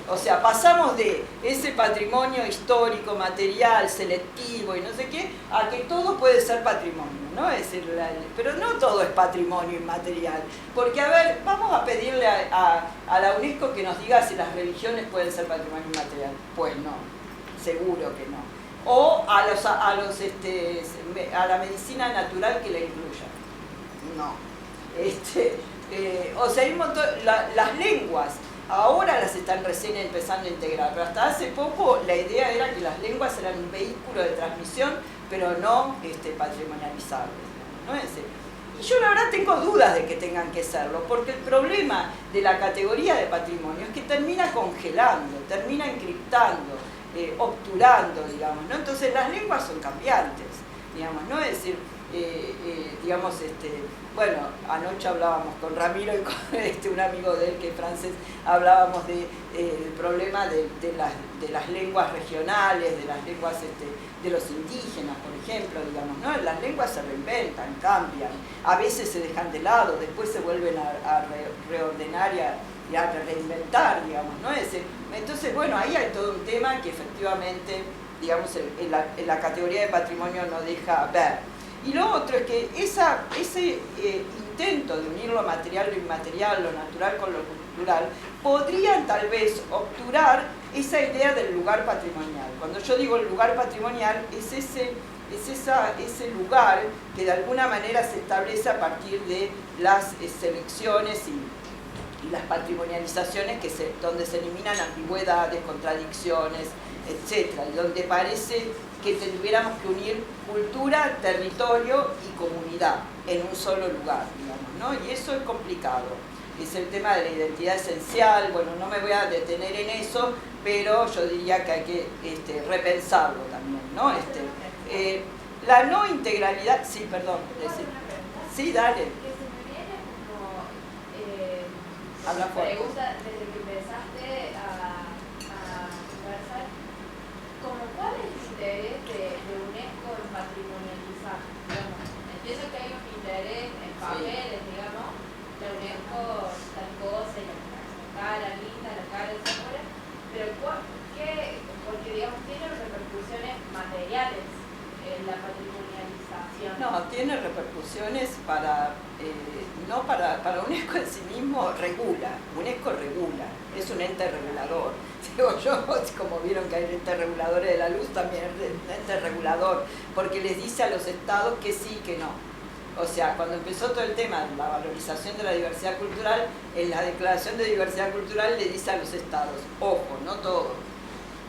O sea, pasamos de ese patrimonio histórico, material, selectivo y no sé qué, a que todo puede ser patrimonio, ¿no? Es decir, pero no todo es patrimonio inmaterial. Porque, a ver, vamos a pedirle a la UNESCO que nos diga si las religiones pueden ser patrimonio inmaterial. Pues no, seguro que no. O a la medicina natural que la incluya. No. O sea, hay un montón, las lenguas. Ahora las están recién empezando a integrar, pero hasta hace poco la idea era que las lenguas eran un vehículo de transmisión, pero no patrimonializables, ¿no? Y yo la verdad tengo dudas de que tengan que serlo, porque el problema de la categoría de patrimonio es que termina congelando, termina encriptando, obturando, digamos, ¿no? Entonces las lenguas son cambiantes, digamos, ¿no? Es decir, bueno, anoche hablábamos con Ramiro y con un amigo de él que es francés, hablábamos del problema de las lenguas regionales, de las lenguas de los indígenas, por ejemplo, digamos, ¿no? Las lenguas se reinventan, cambian, a veces se dejan de lado, después se vuelven a reordenar y a reinventar, digamos, ¿no? Entonces, bueno, ahí hay todo un tema que efectivamente, digamos, en la categoría de patrimonio no deja ver. Y lo otro es que ese intento de unir lo material, lo inmaterial, lo natural con lo cultural, podrían tal vez obturar esa idea del lugar patrimonial. Cuando yo digo el lugar patrimonial, es ese lugar que de alguna manera se establece a partir de las selecciones y las patrimonializaciones donde se eliminan ambigüedades, contradicciones, etc. Y donde parece que tuviéramos que unir cultura, territorio y comunidad en un solo lugar, digamos, ¿no? Y eso es complicado. Es el tema de la identidad esencial, bueno, no me voy a detener en eso, pero yo diría que hay que repensarlo también, ¿no? La no integralidad, sí, perdón. Sí, dale. Habla fuerte. Pregunta, desde que empezaste a conversar, ¿cuál es el interés de UNESCO en patrimonializar? Digamos, entiendo que hay un interés en papeles, digamos, la UNESCO tal cosa, y la linda, la cara, etc. Pero porque digamos tiene repercusiones materiales en la patrimonialización. No, tiene repercusiones no para UNESCO en sí mismo, regula. UNESCO regula, es un ente regulador. Digo yo, como vieron que hay entes reguladores de la luz, también es un ente regulador, porque les dice a los estados que sí, que no. O sea, cuando empezó todo el tema de la valorización de la diversidad cultural, en la Declaración de Diversidad Cultural le dice a los estados, ojo, no todo.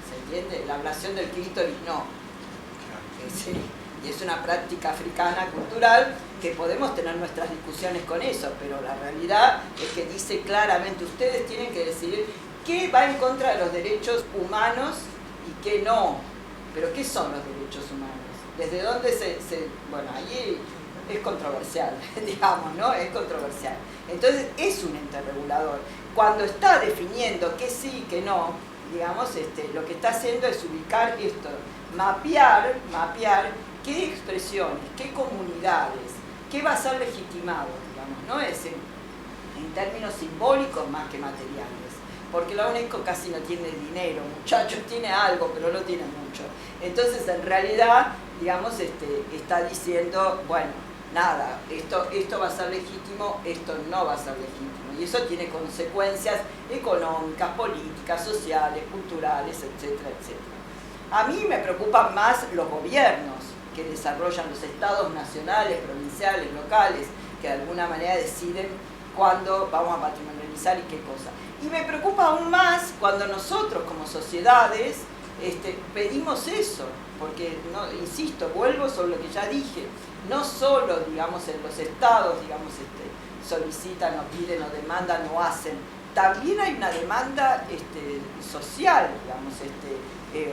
¿Se entiende? La ablación del clítoris no. Sí. Y es una práctica africana cultural que podemos tener nuestras discusiones con eso, pero la realidad es que dice claramente, ustedes tienen que decidir qué va en contra de los derechos humanos y qué no. Pero ¿qué son los derechos humanos? ¿Desde dónde bueno, ahí es controversial, digamos, ¿no? Es controversial. Entonces es un ente regulador. Cuando está definiendo qué sí y qué no, digamos, lo que está haciendo es ubicar esto, mapear qué expresiones, qué comunidades, qué va a ser legitimado, digamos, ¿no? En términos simbólicos más que materiales. Porque la UNESCO casi no tiene dinero, muchachos, tiene algo, pero no tiene mucho. Entonces, en realidad, digamos, está diciendo, bueno, nada, esto va a ser legítimo, esto no va a ser legítimo. Y eso tiene consecuencias económicas, políticas, sociales, culturales, etcétera, etcétera. A mí me preocupan más los gobiernos que desarrollan los estados nacionales, provinciales, locales, que de alguna manera deciden cuándo vamos a patrimonializar y qué cosa. Y me preocupa aún más cuando nosotros como sociedades pedimos eso, porque, no, insisto, vuelvo sobre lo que ya dije, no solo, digamos, en los estados, digamos, solicitan o piden o demandan o hacen, también hay una demanda social, digamos,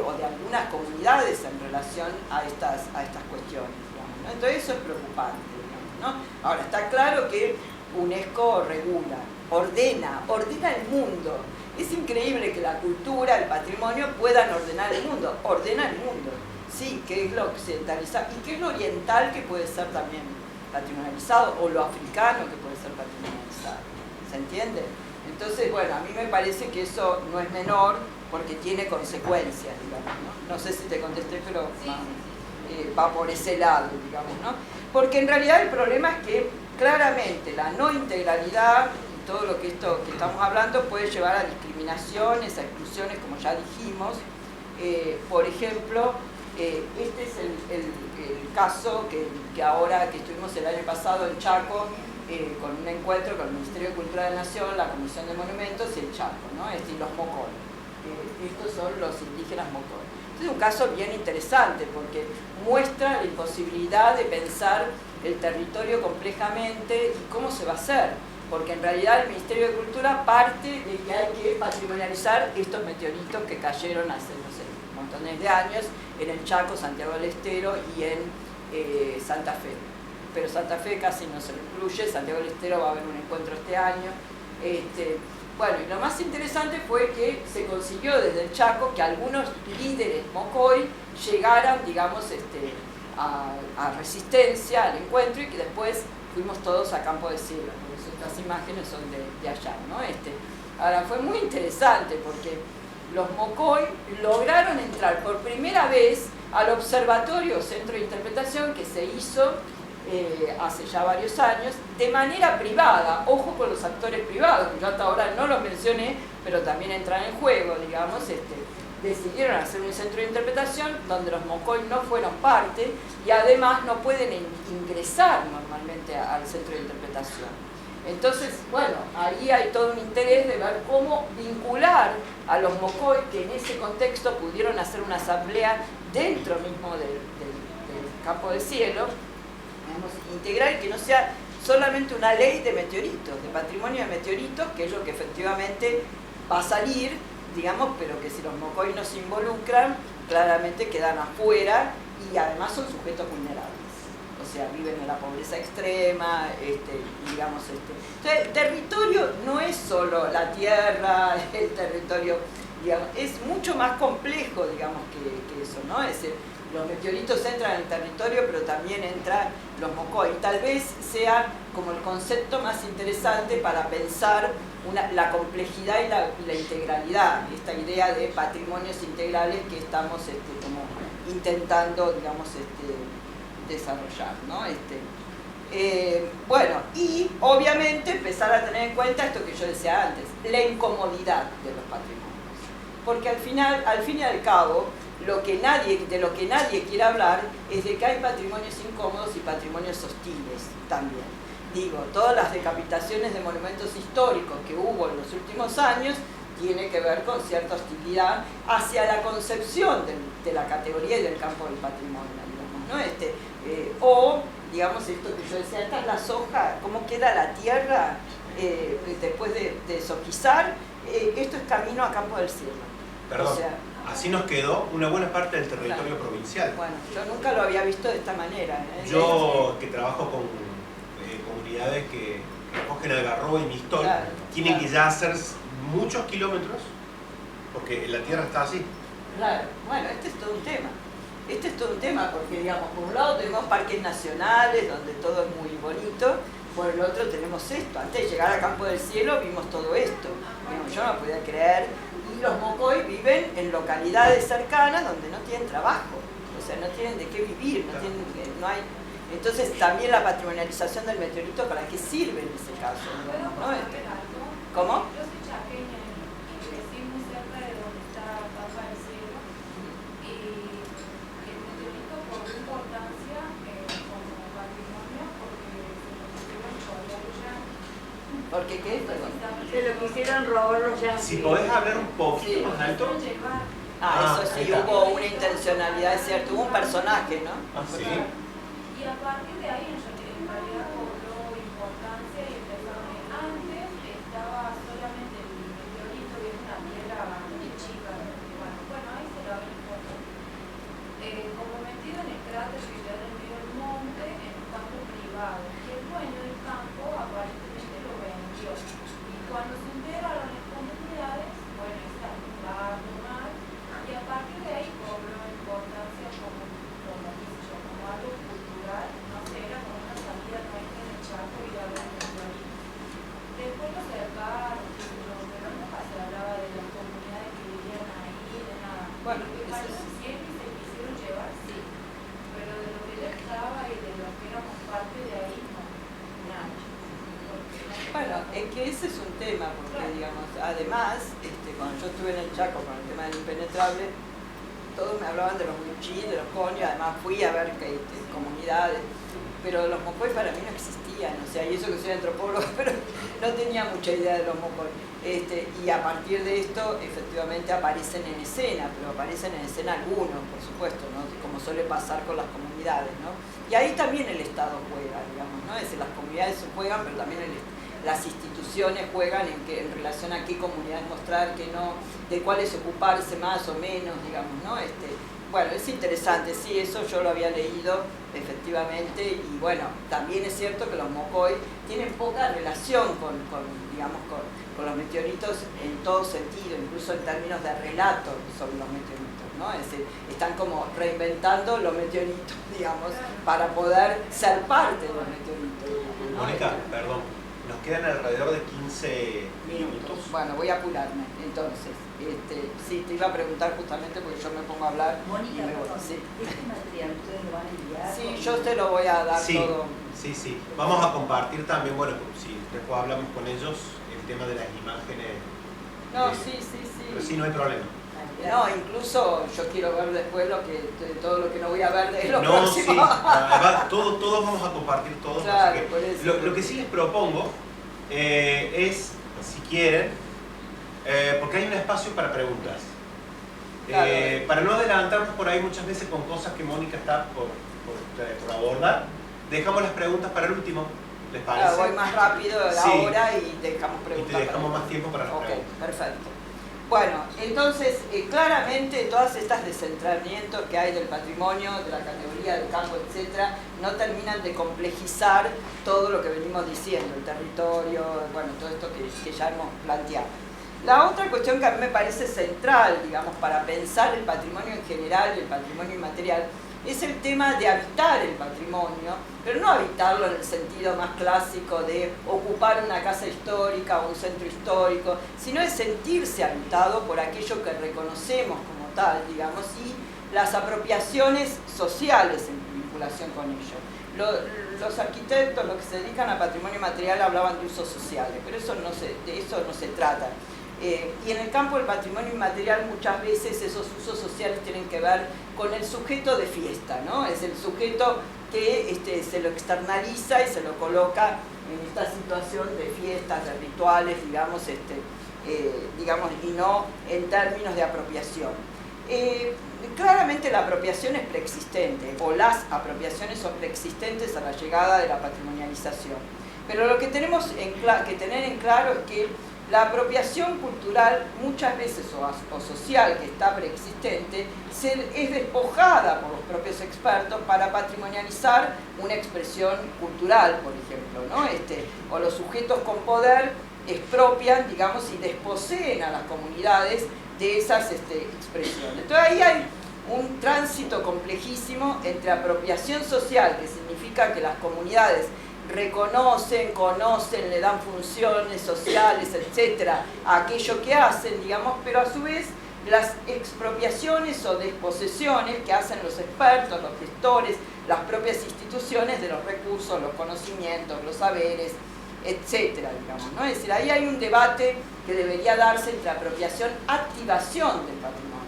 o de algunas comunidades en relación a estas cuestiones, digamos, ¿no? Entonces eso es preocupante, digamos, ¿no? Ahora, está claro que UNESCO regula, ordena el mundo. Es increíble que la cultura, el patrimonio puedan ordenar el mundo. Ordena el mundo. Sí, ¿qué es lo occidentalizado? ¿Y qué es lo oriental que puede ser también patrimonializado? O lo africano que puede ser patrimonializado. ¿Se entiende? Entonces, bueno, a mí me parece que eso no es menor porque tiene consecuencias, digamos, ¿no? No sé si te contesté, pero va por ese lado, digamos, ¿no? Porque en realidad el problema es que claramente la no integralidad y todo lo que esto que estamos hablando puede llevar a discriminaciones, a exclusiones, como ya dijimos. Por ejemplo, este es el caso que ahora que estuvimos el año pasado en Chaco, con un encuentro con el Ministerio de Cultura de la Nación, la Comisión de Monumentos y el Chaco, ¿no? Y los Mocoy. Estos son los indígenas Mocoy. Este es un caso bien interesante porque muestra la imposibilidad de pensar el territorio complejamente y cómo se va a hacer, porque en realidad el Ministerio de Cultura parte de que hay que patrimonializar estos meteoritos que cayeron hace, no sé, montones de años en el Chaco, Santiago del Estero y en Santa Fe. Pero Santa Fe casi no se lo incluye, Santiago del Estero va a haber un encuentro este año. Bueno, y lo más interesante fue que se consiguió desde el Chaco que algunos líderes Mocoy llegaran, digamos, a resistencia al encuentro y que después fuimos todos a Campo de Cielo. Por eso estas imágenes son de allá, ¿no? Ahora, fue muy interesante porque los Mocoy lograron entrar por primera vez al observatorio Centro de Interpretación que se hizo hace ya varios años, de manera privada. Ojo con los actores privados, que yo hasta ahora no los mencioné, pero también entran en juego, digamos. Decidieron hacer un centro de interpretación donde los Mocoy no fueron parte y además no pueden ingresar normalmente al centro de interpretación. Entonces, bueno, ahí hay todo un interés de ver cómo vincular a los Mocoy, que en ese contexto pudieron hacer una asamblea dentro mismo del Campo de Cielo, integrar y que no sea solamente una ley de meteoritos, de patrimonio de meteoritos, que es lo que efectivamente va a salir, digamos, pero que si los Mocoy no se involucran, claramente quedan afuera y además son sujetos vulnerables. O sea, viven en la pobreza extrema, digamos. Entonces, el territorio no es solo la tierra, el territorio, digamos, es mucho más complejo, digamos, que eso, ¿no? Es decir, los meteoritos entran en el territorio, pero también entran los Mocoy. Y tal vez sea como el concepto más interesante para pensar la complejidad y la integralidad, esta idea de patrimonios integrales que estamos como intentando, digamos, desarrollar, ¿no? Bueno, y obviamente empezar a tener en cuenta esto que yo decía antes, la incomodidad de los patrimonios. Porque al fin y al cabo, de lo que nadie quiere hablar es de que hay patrimonios incómodos y patrimonios hostiles también. Digo, todas las decapitaciones de monumentos históricos que hubo en los últimos años tiene que ver con cierta hostilidad hacia la concepción de la categoría y del campo del patrimonio, digamos, ¿no? O, digamos, esto que yo decía, esta es la soja, cómo queda la tierra después de sojizar, esto es camino a Campo del Cielo. Perdón. O sea, así nos quedó una buena parte del territorio provincial. Bueno, yo nunca lo había visto de esta manera. Yo, que trabajo con comunidades que recogen algarrobo y mistol, tienen que ya hacer muchos kilómetros porque la tierra está así. Claro, bueno, este es todo un tema. Este es todo un tema porque, digamos, por un lado tenemos parques nacionales donde todo es muy bonito, por el otro tenemos esto. Antes de llegar a Campo del Cielo vimos todo esto. Digamos, yo no podía creer. Y los Mocoy viven en localidades cercanas donde no tienen trabajo, o sea, no tienen de qué vivir, no hay. Entonces también la patrimonialización del meteorito, ¿para qué sirve en ese caso? ¿No? ¿Cómo? Yo soy chaqueña y crecí muy cerca de donde está Campo del Cielo y el meteorito por su importancia como patrimonio porque se lo pusieron ya. ¿Por qué qué? Perdón. Se lo quisieron robar los yanquis. Si podés hablar un poquito más alto. Eso sí, hubo una intencionalidad, es cierto, hubo un personaje, ¿no? Sí. Y a partir de ahí en realidad cobró importancia y empezaron. Antes estaba solamente el meteorito, que es una piedra muy chica, bueno, ahí se lo había importando. Como metido en el cráter que ya en medio del monte, en un campo privado. Y el dueño del campo aparentemente lo vendió. Y cuando se enteraron las comunidades, es que ese es un tema, porque digamos, además, cuando yo estuve en el Chaco con el tema del impenetrable, todos me hablaban de los Muchí, de los Coni, además fui a ver comunidades, pero los Mocoy para mí no existían, o sea, y eso que soy antropólogo, pero no tenía mucha idea de los Mocoy. Y a partir de esto, efectivamente aparecen en escena, pero aparecen en escena algunos, por supuesto, ¿no? Como suele pasar con las comunidades, ¿no? Y ahí también el Estado juega, digamos, ¿no? Es decir, las comunidades juegan, pero también las instituciones juegan en relación a qué comunidades mostrar, qué no, de cuáles ocuparse más o menos, digamos, ¿no? Bueno, es interesante, sí, eso yo lo había leído, efectivamente, y bueno, también es cierto que los Mocoy tienen poca relación con los meteoritos en todo sentido, incluso en términos de relato sobre los meteoritos, ¿no? Es decir, están como reinventando los meteoritos, digamos, para poder ser parte de los meteoritos. ¿No? Mónica, perdón, nos quedan alrededor de 15 minutos. Bueno, voy a apurarme, entonces. Sí, te iba a preguntar justamente porque yo me pongo a hablar. Mónica, sí. ¿este material ustedes lo van a enviar? Sí, yo te lo voy a dar todo. Sí. Vamos a compartir también, bueno, si después hablamos con ellos, el tema de las imágenes. No, sí. Pero sí, no hay problema. No, incluso yo quiero ver después todo lo que no voy a ver de lo próximo. Sí, además, todos vamos a compartir todos. Claro, por eso. Lo que sí les propongo es, si quieren, porque hay un espacio para preguntas. Claro. Para no adelantarnos por ahí muchas veces con cosas que Mónica está por abordar, dejamos las preguntas para el último. ¿Les parece? Claro, voy más rápido ahora y dejamos preguntas. Y te dejamos más tiempo para las preguntas. Perfecto. Bueno, entonces, claramente todas estas desentrañamientos que hay del patrimonio, de la categoría del campo, etcétera, no terminan de complejizar todo lo que venimos diciendo, el territorio, bueno, todo esto que ya hemos planteado. La otra cuestión que a mí me parece central, digamos, para pensar el patrimonio en general y el patrimonio inmaterial, es el tema de habitar el patrimonio, pero no habitarlo en el sentido más clásico de ocupar una casa histórica o un centro histórico, sino de sentirse habitado por aquello que reconocemos como tal, digamos, y las apropiaciones sociales en vinculación con ello. Los arquitectos, los que se dedican a patrimonio material, hablaban de usos sociales, pero de eso no se trata. Y en el campo del patrimonio inmaterial muchas veces esos usos sociales tienen que ver con el sujeto de fiesta, ¿no? Es el sujeto que se lo externaliza y se lo coloca en esta situación de fiestas, de rituales, digamos, y no en términos de apropiación. Claramente la apropiación es preexistente, o las apropiaciones son preexistentes a la llegada de la patrimonialización. Pero lo que tenemos que tener en claro es que la apropiación cultural, muchas veces, o social, que está preexistente, es despojada por los propios expertos para patrimonializar una expresión cultural, por ejemplo, ¿no? O los sujetos con poder expropian, digamos, y desposeen a las comunidades de esas expresiones. Entonces ahí hay un tránsito complejísimo entre apropiación social, que significa que las comunidades reconocen, conocen, le dan funciones sociales, etcétera, a aquello que hacen, digamos, pero a su vez las expropiaciones o desposesiones que hacen los expertos, los gestores, las propias instituciones de los recursos, los conocimientos, los saberes, etcétera, digamos, ¿no? Es decir, ahí hay un debate que debería darse entre apropiación, activación del patrimonio.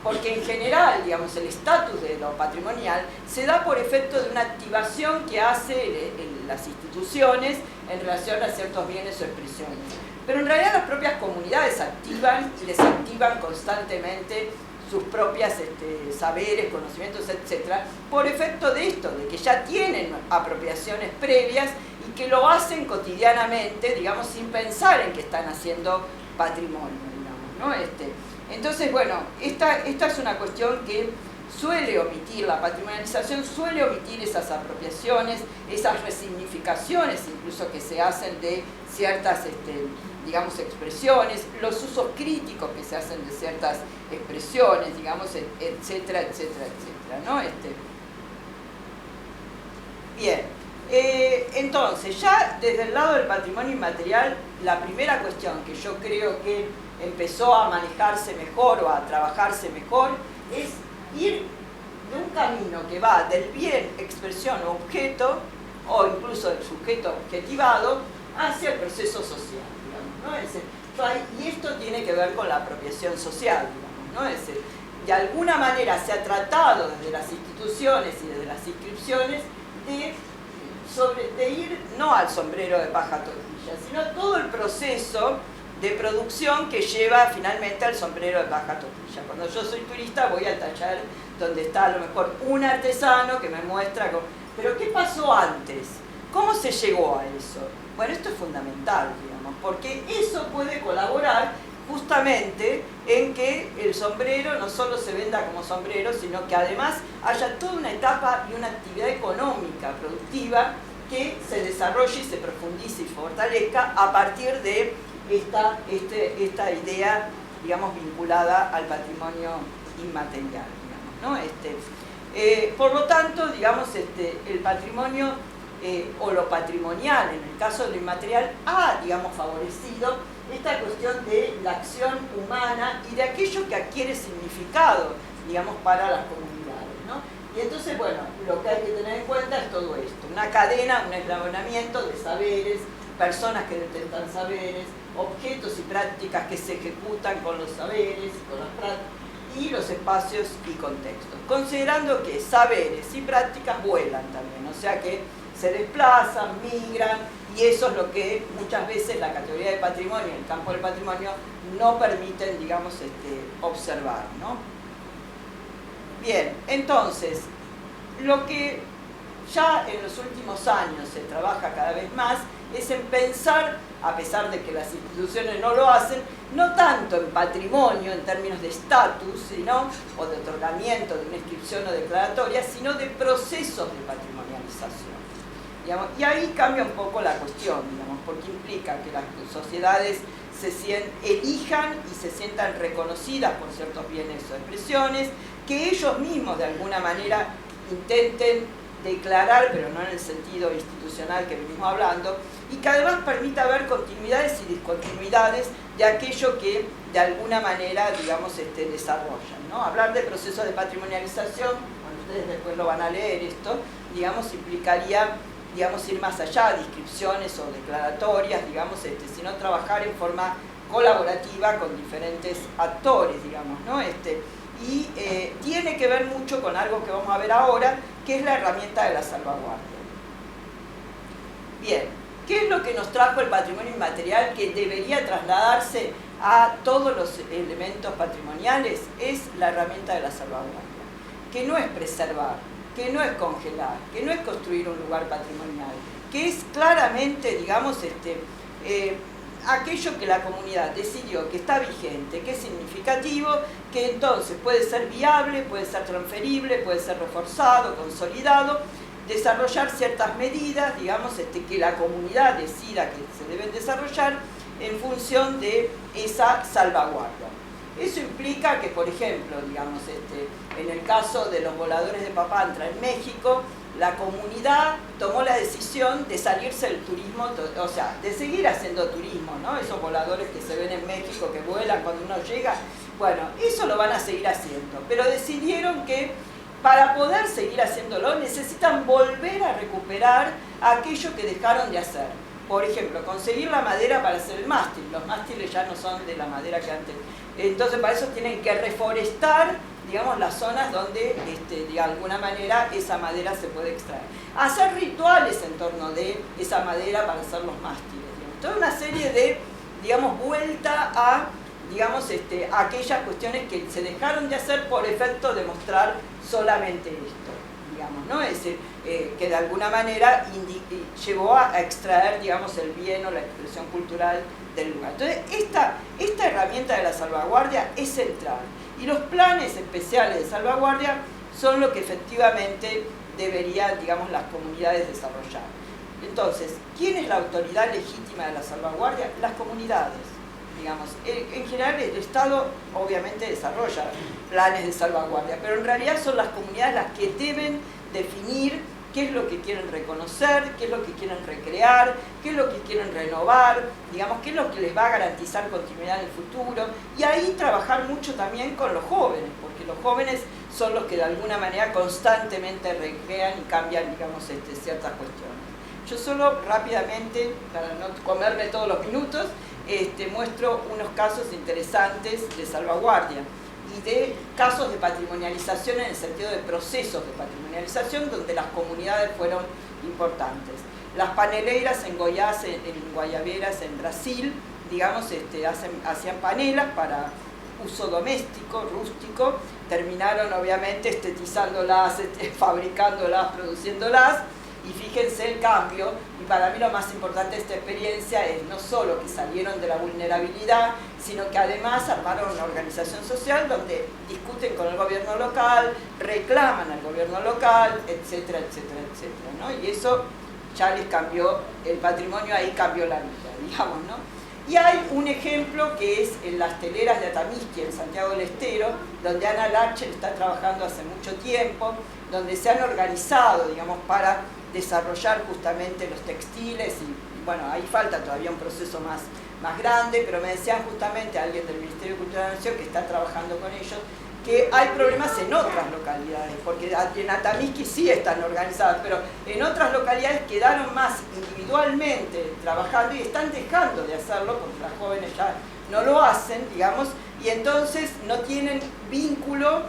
Porque en general, digamos, el estatus de lo patrimonial se da por efecto de una activación que hace las instituciones en relación a ciertos bienes o expresiones. Pero en realidad las propias comunidades activan y desactivan constantemente sus propias saberes, conocimientos, etc., por efecto de esto, de que ya tienen apropiaciones previas y que lo hacen cotidianamente, digamos, sin pensar en que están haciendo patrimonio, digamos, ¿no? Entonces, bueno, esta es una cuestión que suele omitir, la patrimonialización suele omitir esas apropiaciones, esas resignificaciones incluso que se hacen de ciertas, digamos, expresiones, los usos críticos que se hacen de ciertas expresiones, digamos, etcétera, etcétera, etcétera, ¿no? Bien, entonces, ya desde el lado del patrimonio inmaterial, la primera cuestión que yo creo que empezó a manejarse mejor o a trabajarse mejor es ir de un camino que va del bien, expresión o objeto, o incluso del sujeto objetivado, hacia el proceso social, digamos, ¿no? Es decir, y esto tiene que ver con la apropiación social, digamos, ¿no? Es decir, de alguna manera se ha tratado desde las instituciones y desde las inscripciones de ir no al sombrero de paja tortilla, sino todo el proceso de producción que lleva finalmente al sombrero de paja tortilla. Cuando yo soy turista voy al taller donde está a lo mejor un artesano que me muestra, pero ¿qué pasó antes? ¿Cómo se llegó a eso? Bueno, esto es fundamental, digamos, porque eso puede colaborar justamente en que el sombrero no solo se venda como sombrero, sino que además haya toda una etapa y una actividad económica, productiva, que se desarrolle y se profundice y fortalezca a partir de esta idea, digamos, vinculada al patrimonio inmaterial, digamos, ¿no? Por lo tanto, digamos, el patrimonio o lo patrimonial, en el caso de lo inmaterial, ha, digamos, favorecido esta cuestión de la acción humana y de aquello que adquiere significado, digamos, para las comunidades, ¿no? Y entonces, bueno, lo que hay que tener en cuenta es todo esto, una cadena, un eslabonamiento de saberes, personas que detentan saberes, objetos y prácticas que se ejecutan con los saberes, con las prácticas, y los espacios y contextos, considerando que saberes y prácticas vuelan también, o sea que se desplazan, migran, y eso es lo que muchas veces la categoría de patrimonio, el campo del patrimonio, no permiten, digamos, observar, ¿no? Bien, entonces, lo que ya en los últimos años se trabaja cada vez más es en pensar, a pesar de que las instituciones no lo hacen, no tanto en patrimonio en términos de estatus, sino, o de otorgamiento de una inscripción o declaratoria, sino de procesos de patrimonialización. Digamos, y ahí cambia un poco la cuestión, digamos, porque implica que las sociedades elijan y se sientan reconocidas por ciertos bienes o expresiones, que ellos mismos de alguna manera intenten declarar, pero no en el sentido institucional que venimos hablando, y que además permita ver continuidades y discontinuidades de aquello que de alguna manera, digamos, desarrollan, ¿no? Hablar de procesos de patrimonialización, bueno, ustedes después lo van a leer esto, digamos, implicaría, digamos, ir más allá de inscripciones o declaratorias, digamos, sino trabajar en forma colaborativa con diferentes actores, digamos, ¿no? Y tiene que ver mucho con algo que vamos a ver ahora, que es la herramienta de la salvaguardia. Bien, ¿qué es lo que nos trajo el patrimonio inmaterial que debería trasladarse a todos los elementos patrimoniales? Es la herramienta de la salvaguardia, que no es preservar, que no es congelar, que no es construir un lugar patrimonial, que es claramente, digamos, aquello que la comunidad decidió que está vigente, que es significativo, que entonces puede ser viable, puede ser transferible, puede ser reforzado, consolidado, desarrollar ciertas medidas, digamos, que la comunidad decida que se deben desarrollar en función de esa salvaguardia. Eso implica que, por ejemplo, digamos, en el caso de los voladores de Papantla en México, la comunidad tomó la decisión de salirse del turismo, o sea, de seguir haciendo turismo, ¿no? Esos voladores que se ven en México, que vuelan cuando uno llega, bueno, eso lo van a seguir haciendo, pero decidieron que para poder seguir haciéndolo necesitan volver a recuperar aquello que dejaron de hacer. Por ejemplo, conseguir la madera para hacer el mástil. Los mástiles ya no son de la madera que antes. Entonces, para eso tienen que reforestar, digamos, las zonas donde de alguna manera esa madera se puede extraer. Hacer rituales en torno de esa madera para hacer los mástiles. Digamos. Toda una serie de, digamos, vuelta a, digamos, aquellas cuestiones que se dejaron de hacer por efecto de mostrar solamente esto, digamos, ¿no? Es decir, que de alguna manera llevó a extraer, digamos, el bien o la expresión cultural del lugar. Entonces, esta herramienta de la salvaguardia es central. Y los planes especiales de salvaguardia son lo que efectivamente deberían, digamos, las comunidades desarrollar. Entonces, ¿quién es la autoridad legítima de la salvaguardia? Las comunidades. Digamos, en general el Estado obviamente desarrolla planes de salvaguardia, pero en realidad son las comunidades las que deben definir qué es lo que quieren reconocer, qué es lo que quieren recrear, qué es lo que quieren renovar, digamos, qué es lo que les va a garantizar continuidad en el futuro, y ahí trabajar mucho también con los jóvenes, porque los jóvenes son los que de alguna manera constantemente recrean y cambian, digamos, ciertas cuestiones. Yo solo rápidamente, para no comerme todos los minutos, muestro unos casos interesantes de salvaguardia y de casos de patrimonialización en el sentido de procesos de patrimonialización donde las comunidades fueron importantes. Las paneleiras en Goiás, en Guayaberas, en Brasil, digamos, hacían panelas para uso doméstico, rústico, terminaron obviamente estetizándolas, fabricándolas, produciéndolas, y fíjense el cambio. Y para mí lo más importante de esta experiencia es no solo que salieron de la vulnerabilidad, sino que además armaron una organización social donde discuten con el gobierno local, reclaman al gobierno local, etcétera, etcétera, etcétera, ¿no? Y eso ya les cambió, el patrimonio ahí cambió la vida, digamos, ¿no? Y hay un ejemplo que es en las teleras de Atamisqui, en Santiago del Estero, donde Ana Lachel está trabajando hace mucho tiempo, donde se han organizado, digamos, para desarrollar justamente los textiles y bueno, ahí falta todavía un proceso más grande, pero me decían justamente alguien del Ministerio de Cultura de la Nación que está trabajando con ellos, que hay problemas en otras localidades, porque en Atamisqui sí están organizadas, pero en otras localidades quedaron más individualmente trabajando y están dejando de hacerlo porque las jóvenes ya no lo hacen, digamos, y entonces no tienen vínculo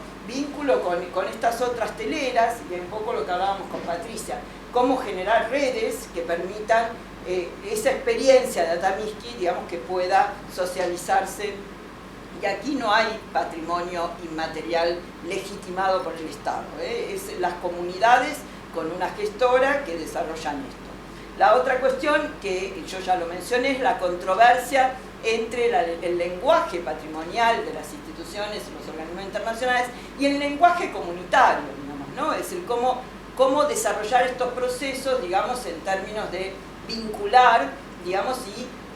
con estas otras teleras, y un poco lo que hablábamos con Patricia, cómo generar redes que permitan esa experiencia de Atamisqui, digamos, que pueda socializarse. Y aquí no hay patrimonio inmaterial legitimado por el Estado, es las comunidades con una gestora que desarrollan esto. La otra cuestión, que yo ya lo mencioné, es la controversia entre el lenguaje patrimonial de las instituciones y los organismos internacionales y el lenguaje comunitario, digamos, ¿no? Es decir, cómo desarrollar estos procesos, digamos, en términos de vincular, digamos,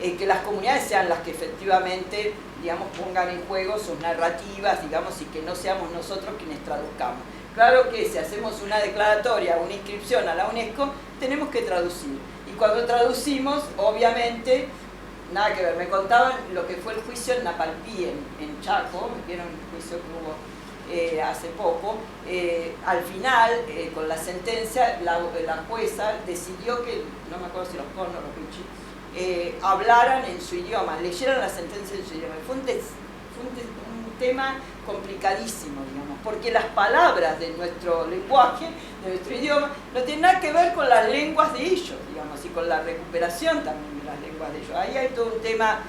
y que las comunidades sean las que efectivamente, digamos, pongan en juego sus narrativas, digamos, y que no seamos nosotros quienes traduzcamos. Claro que si hacemos una declaratoria, una inscripción a la UNESCO, tenemos que traducir. Y cuando traducimos, obviamente, nada que ver. Me contaban lo que fue el juicio en Napalpí, en Chaco, vieron el juicio que hubo hace poco. Al final, con la sentencia, la jueza decidió que, no me acuerdo si los Cornos o los Pichi, hablaran en su idioma, leyeran la sentencia en su idioma. Fue un tema complicadísimo, digamos, porque las palabras de nuestro lenguaje, de nuestro idioma, no tienen nada que ver con las lenguas de ellos, digamos, y con la recuperación también de las lenguas de ellos. Ahí hay todo un tema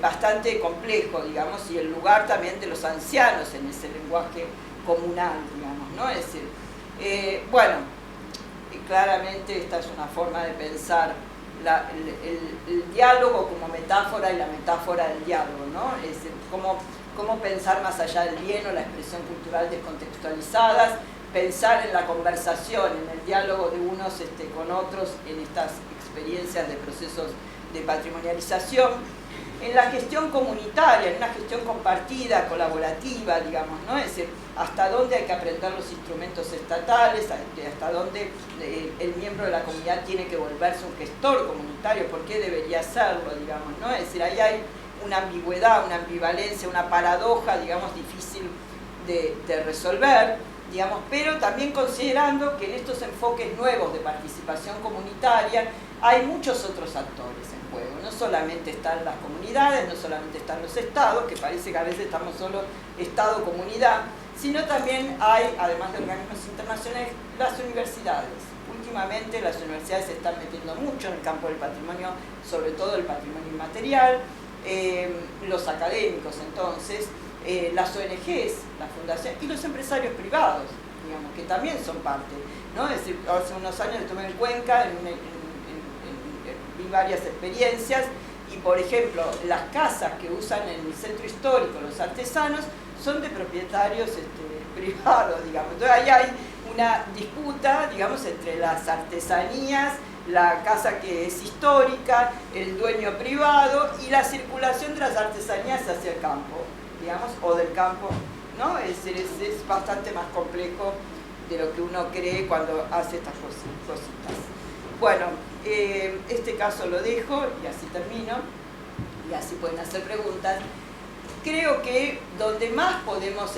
bastante complejo, digamos, y el lugar también de los ancianos en ese lenguaje comunal, digamos, ¿no? Es decir, bueno, claramente esta es una forma de pensar el diálogo como metáfora y la metáfora del diálogo, ¿no? Es decir, cómo pensar más allá del bien o la expresión cultural descontextualizadas, pensar en la conversación, en el diálogo de unos con otros en estas experiencias de procesos de patrimonialización, en la gestión comunitaria, en una gestión compartida, colaborativa, digamos, ¿no? Es decir, hasta dónde hay que aprender los instrumentos estatales, hasta dónde el miembro de la comunidad tiene que volverse un gestor comunitario, por qué debería hacerlo, digamos, ¿no? Es decir, ahí hay una ambigüedad, una ambivalencia, una paradoja, digamos, difícil de resolver, digamos, pero también considerando que en estos enfoques nuevos de participación comunitaria hay muchos otros actores en juego. No solamente están las comunidades, no solamente están los estados, que parece que a veces estamos solo Estado-comunidad, sino también hay, además de organismos internacionales, las universidades. Últimamente las universidades se están metiendo mucho en el campo del patrimonio, sobre todo el patrimonio inmaterial, los académicos entonces, las ONGs, las fundaciones y los empresarios privados, digamos, que también son parte, ¿no? Es decir, hace unos años estuve en Cuenca, vi varias experiencias y, por ejemplo, las casas que usan en el centro histórico los artesanos son de propietarios privados, digamos. Entonces ahí hay una disputa, digamos, entre las artesanías, la casa que es histórica, el dueño privado y la circulación de las artesanías hacia el campo, digamos, o del campo, ¿no? Es bastante más complejo de lo que uno cree cuando hace estas cositas. Bueno, este caso lo dejo y así termino, y así pueden hacer preguntas. creo que donde más podemos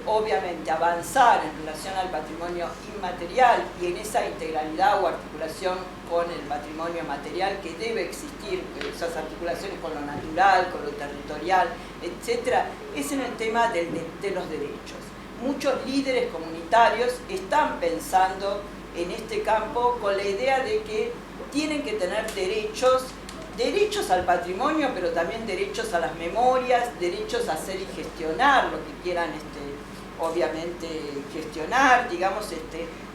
obviamente avanzar en relación al patrimonio inmaterial y en esa integralidad o articulación con el patrimonio material que debe existir, esas articulaciones con lo natural, con lo territorial, etcétera, es en el tema de los derechos. Muchos líderes comunitarios están pensando en este campo con la idea de que tienen que tener derechos al patrimonio, pero también derechos a las memorias, derechos a hacer y gestionar lo que quieran, obviamente, gestionar, digamos,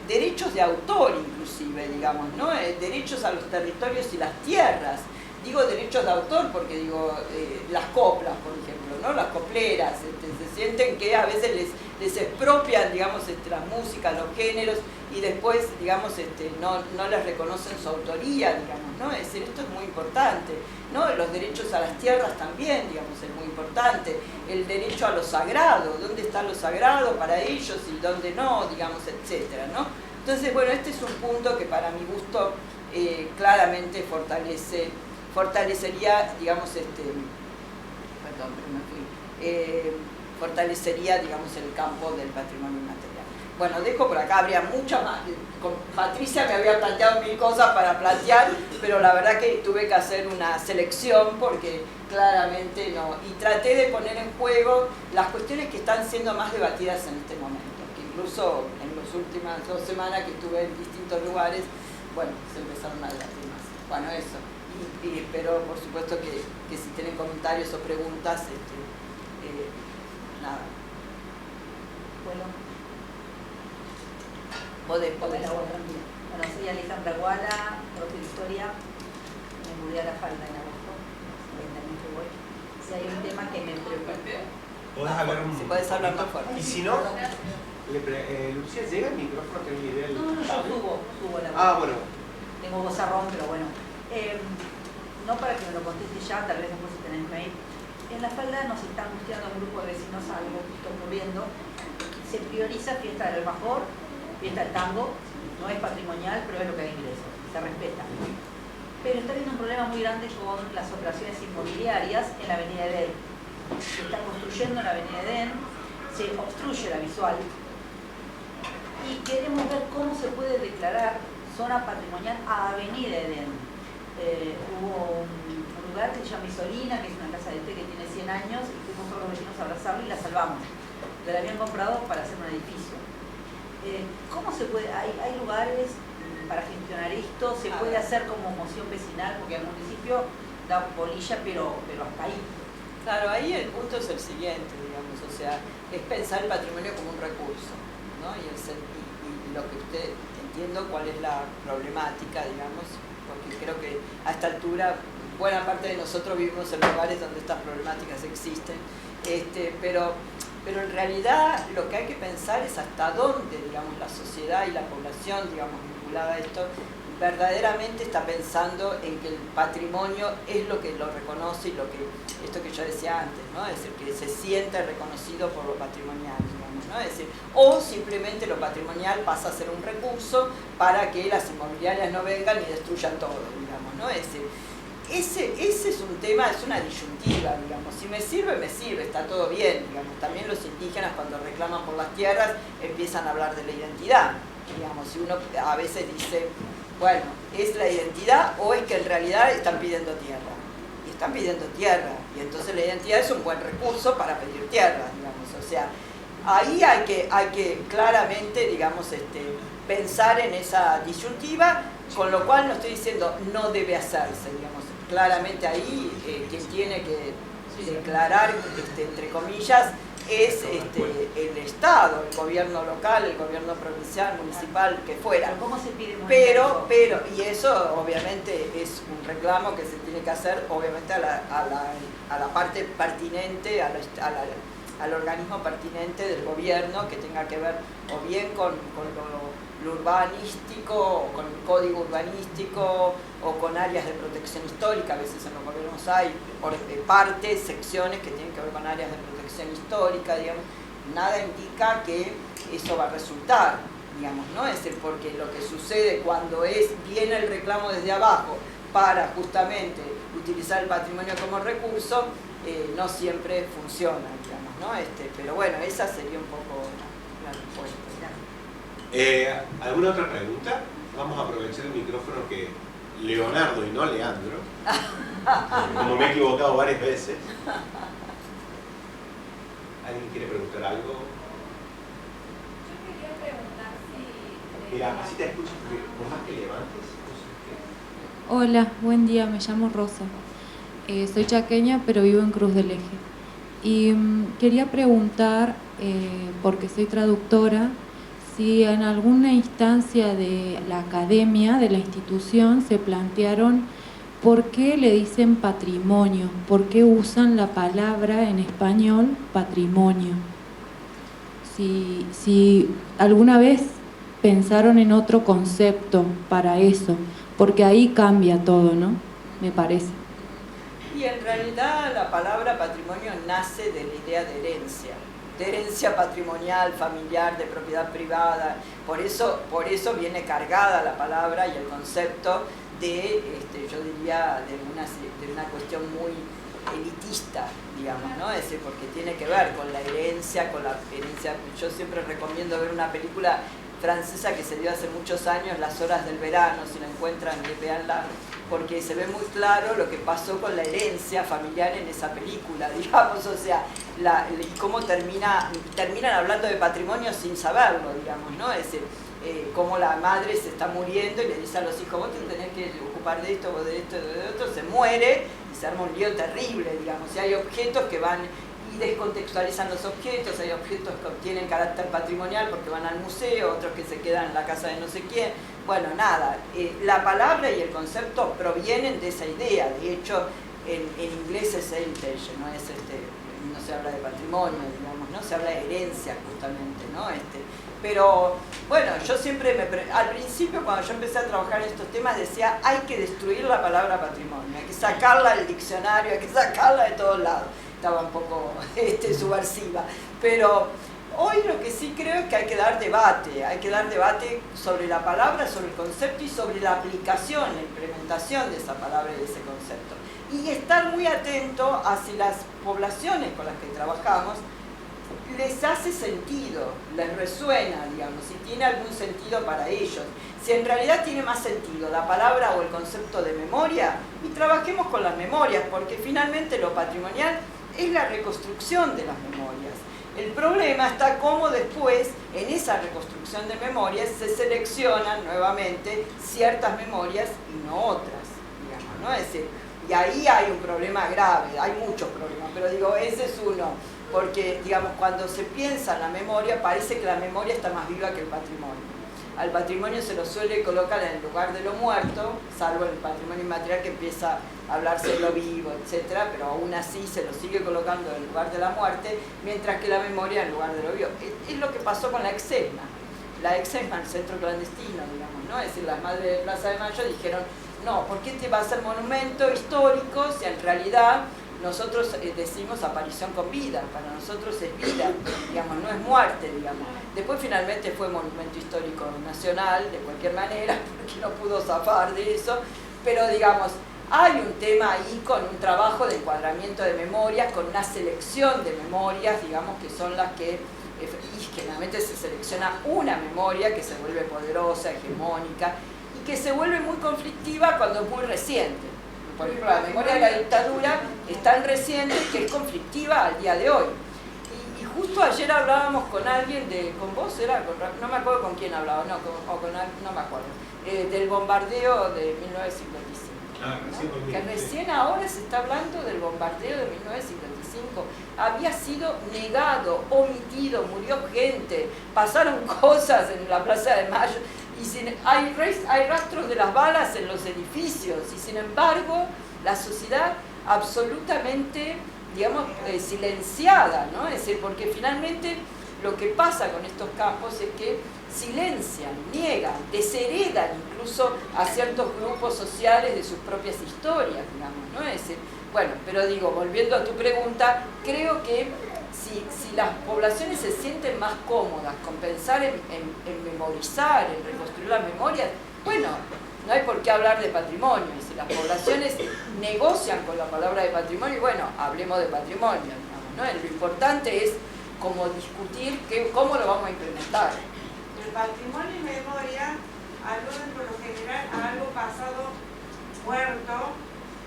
derechos de autor inclusive, digamos, ¿no? Derechos a los territorios y las tierras. Digo derechos de autor porque digo, las coplas, por ejemplo, ¿no? Las copleras, se sienten que a veces les expropian, digamos, la música, los géneros, y después, digamos, no les reconocen su autoría, digamos, ¿no? Es decir, esto es muy importante, ¿no? Los derechos a las tierras también, digamos, es muy importante. El derecho a lo sagrado, ¿dónde está lo sagrado para ellos y dónde no, digamos, etcétera, ¿no? Entonces, bueno, este es un punto que para mi gusto claramente fortalecería, digamos, perdón, pero me fui, fortalecería, digamos, el campo del patrimonio inmaterial. Bueno, dejo por acá, habría mucha más. Con Patricia me había planteado 1000 cosas para plantear, pero la verdad que tuve que hacer una selección porque claramente no. Y traté de poner en juego las cuestiones que están siendo más debatidas en este momento, que incluso en las últimas 2 semanas que estuve en distintos lugares, bueno, se empezaron a debatir más. Bueno, eso. Y espero, por supuesto, que si tienen comentarios o preguntas, nada. Bueno. Podés. Bueno, soy Alejandra Guala, profe de historia, me mudé a La Falda en agosto, 20 años que voy. Si hay un tema que me preocupa. ¿Podés hablar un Si podés hablar más fuerte. Y si no, Lucía, ¿llega el micrófono? ¿Tenés idea del No, yo cable? subo la voz. Ah, bueno. Tengo vozarrón, pero bueno. No para que me lo conteste ya, tal vez después si tenés mail. En La Falda nos está angustiando un grupo de vecinos algo que está ocurriendo. Se prioriza fiesta del alfajor, fiesta del tango, no es patrimonial, pero es lo que hay ingresos, se respeta. Pero está habiendo un problema muy grande con las operaciones inmobiliarias en la avenida Edén. Se está construyendo en la avenida Edén, se obstruye la visual y queremos ver cómo se puede declarar zona patrimonial a avenida Edén. Hubo un lugar que se llama Isolina, que es una casa de té que tiene 100 años, y fuimos todos los vecinos a abrazarla y la salvamos. La habían comprado para hacer un edificio. ¿Cómo se puede? ¿Hay lugares para gestionar esto? ¿Se puede hacer como moción vecinal? Porque el municipio da bolilla, pero hasta ahí. Claro, ahí el punto es el siguiente, digamos, o sea, es pensar el patrimonio como un recurso, ¿no? Y lo que usted entiendo cuál es la problemática, digamos, porque creo que a esta altura buena parte de nosotros vivimos en lugares donde estas problemáticas existen, pero en realidad lo que hay que pensar es hasta dónde, digamos, la sociedad y la población, digamos, vinculada a esto, verdaderamente está pensando en que el patrimonio es lo que lo reconoce y esto que yo decía antes, ¿no? Es decir, que se siente reconocido por lo patrimonial, digamos, ¿no? Es decir, o simplemente lo patrimonial pasa a ser un recurso para que las inmobiliarias no vengan y destruyan todo, digamos, ¿no? Es decir, ese es un tema, es una disyuntiva, digamos. Si me sirve, está todo bien, digamos. También los indígenas cuando reclaman por las tierras empiezan a hablar de la identidad, digamos. Si uno a veces dice, bueno, ¿es la identidad o es que en realidad están pidiendo tierra? Y están pidiendo tierra, y entonces la identidad es un buen recurso para pedir tierra, digamos. O sea, ahí hay que claramente, digamos, pensar en esa disyuntiva, con lo cual no estoy diciendo no debe hacerse, digamos. Claramente ahí quien tiene que declarar, entre comillas, es el Estado, el gobierno local, el gobierno provincial, municipal, que fuera. ¿Cómo se pide? Pero, y eso obviamente es un reclamo que se tiene que hacer, obviamente, a la parte pertinente, al organismo pertinente del gobierno, que tenga que ver o bien con lo urbanístico, o con el código urbanístico, o con áreas de protección histórica. A veces en los gobiernos hay partes, secciones que tienen que ver con áreas de protección histórica, digamos. Nada indica que eso va a resultar, digamos, ¿no? Es decir, porque lo que sucede cuando viene el reclamo desde abajo para justamente utilizar el patrimonio como recurso, no siempre funciona, digamos, ¿no? Pero bueno, esa sería un poco la respuesta. ¿Alguna otra pregunta? Vamos a aprovechar el micrófono que Leonardo y no Leandro, como me he equivocado varias veces. ¿Alguien quiere preguntar algo? Yo quería preguntar si... Mira, así te escuchas, por más que levantes. Hola, buen día, me llamo Rosa. Soy chaqueña, pero vivo en Cruz del Eje. Y quería preguntar, porque soy traductora, si en alguna instancia de la academia, de la institución, se plantearon por qué le dicen patrimonio, por qué usan la palabra en español patrimonio. Si alguna vez pensaron en otro concepto para eso, porque ahí cambia todo, ¿no? Me parece. Y en realidad la palabra patrimonio nace de la idea de herencia patrimonial, familiar, de propiedad privada. Por eso viene cargada la palabra y el concepto de, yo diría, de una cuestión muy elitista, digamos, ¿no? Es decir, porque tiene que ver con la herencia, Yo siempre recomiendo ver una película francesa que se dio hace muchos años, Las horas del verano, si la encuentran, véanla, porque se ve muy claro lo que pasó con la herencia familiar en esa película, digamos, o sea, y cómo terminan hablando de patrimonio sin saberlo, digamos, ¿no? Es decir, cómo la madre se está muriendo y le dice a los hijos, vos te tenés que ocupar de esto, vos de esto, de otro, se muere y se arma un lío terrible, digamos, y hay objetos que van y descontextualizan los objetos, hay objetos que obtienen carácter patrimonial porque van al museo, otros que se quedan en la casa de no sé quién. Bueno, nada, la palabra y el concepto provienen de esa idea. De hecho, en inglés es heritage, no se habla de patrimonio, digamos, no se habla de herencia justamente, ¿no? Pero bueno, yo siempre al principio cuando yo empecé a trabajar en estos temas decía, hay que destruir la palabra patrimonio, hay que sacarla del diccionario, hay que sacarla de todos lados. Estaba un poco subversiva, pero hoy lo que sí creo es que hay que dar debate sobre la palabra, sobre el concepto y sobre la aplicación, la implementación de esa palabra y de ese concepto. Y estar muy atento a si las poblaciones con las que trabajamos les hace sentido, les resuena, digamos, si tiene algún sentido para ellos. Si en realidad tiene más sentido la palabra o el concepto de memoria, y trabajemos con las memorias, porque finalmente lo patrimonial es la reconstrucción de las memorias. El problema está cómo después, en esa reconstrucción de memorias, se seleccionan nuevamente ciertas memorias y no otras, digamos, ¿no? Es decir, y ahí hay un problema grave, hay muchos problemas, pero digo, ese es uno, porque, digamos, cuando se piensa en la memoria, parece que la memoria está más viva que el patrimonio. Al patrimonio se lo suele colocar en el lugar de lo muerto, salvo el patrimonio inmaterial que empieza a hablarse de lo vivo, etc., pero aún así se lo sigue colocando en el lugar de la muerte, mientras que la memoria en el lugar de lo vivo. Es lo que pasó con la Exesma. La Exesma, el centro clandestino, digamos, ¿no? Es decir, las madres de Plaza de Mayo dijeron, no, ¿por qué te va a hacer monumento histórico si en realidad nosotros decimos aparición con vida? Para nosotros es vida, digamos, no es muerte, digamos. Después finalmente fue monumento histórico nacional, de cualquier manera, porque no pudo zafar de eso, pero digamos, hay un tema ahí con un trabajo de encuadramiento de memorias, con una selección de memorias, digamos, que son las que, y generalmente se selecciona una memoria que se vuelve poderosa, hegemónica, y que se vuelve muy conflictiva cuando es muy reciente. Por ejemplo, la memoria de la dictadura es tan reciente que es conflictiva al día de hoy. Y justo ayer hablábamos con alguien, con vos, no me acuerdo con quién hablaba, no me acuerdo, del bombardeo de 1955. ¿No? Que recién ahora se está hablando del bombardeo de 1955. Había sido negado, omitido, murió gente, pasaron cosas en la Plaza de Mayo. Y hay rastros de las balas en los edificios y sin embargo la sociedad absolutamente, digamos, silenciada, ¿no? Es decir, porque finalmente lo que pasa con estos campos es que silencian, niegan, desheredan incluso a ciertos grupos sociales de sus propias historias, digamos, ¿no? Es decir, bueno, pero digo, volviendo a tu pregunta, creo que si las poblaciones se sienten más cómodas con pensar en memorizar, en reconstruir las memorias, bueno, no hay por qué hablar de patrimonio. Y si las poblaciones negocian con la palabra de patrimonio, bueno, hablemos de patrimonio, digamos, ¿no? Lo importante es como discutir cómo lo vamos a implementar. El patrimonio y memoria aluden por lo general a algo pasado muerto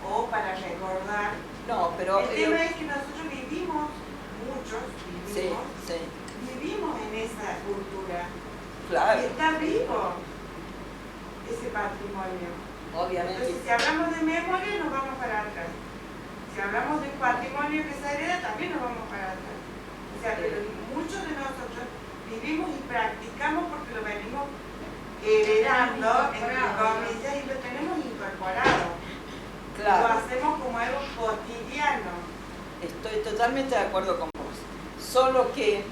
o para recordar. No, pero el tema es que nosotros vivimos, muchos vivimos, sí. vivimos en esa cultura. Claro. Y está vivo ese patrimonio. Obviamente. Entonces, si hablamos de memoria, nos vamos para atrás. Si hablamos de patrimonio que se hereda, también nos vamos para atrás. O sea, pero muchos de nosotros vivimos y practicamos porque lo venimos heredando, entre comillas, y lo tenemos incorporado. Claro. Lo hacemos como algo cotidiano. Estoy totalmente de acuerdo con vos. Solo que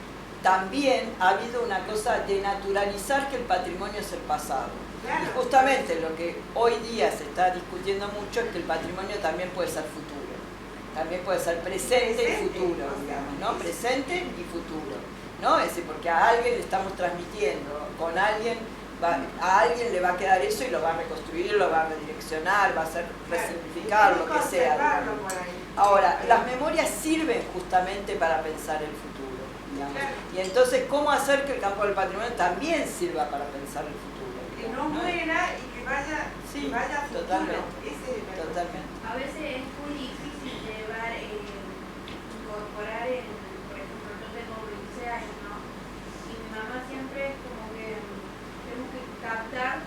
también ha habido una cosa de naturalizar que el patrimonio es el pasado. Claro. Y justamente lo que hoy día se está discutiendo mucho es que el patrimonio también puede ser futuro. También puede ser presente y futuro, digamos, ¿no? Presente y futuro, ¿no? Es decir, porque a alguien le estamos transmitiendo, con alguien, a alguien le va a quedar eso y lo va a reconstruir, lo va a redireccionar, va a hacer resignificar, lo que sea, digamos. Ahora, las memorias sirven justamente para pensar el futuro, digamos. Y entonces, ¿cómo hacer que el campo del patrimonio también sirva para pensar el futuro? Que no muera y que vaya, sí, que vaya a futuro. Totalmente. Ese es el Totalmente. A veces es muy difícil llevar, incorporar por ejemplo, yo tengo 15 años, ¿no? Y mi mamá siempre es como que tenemos que captar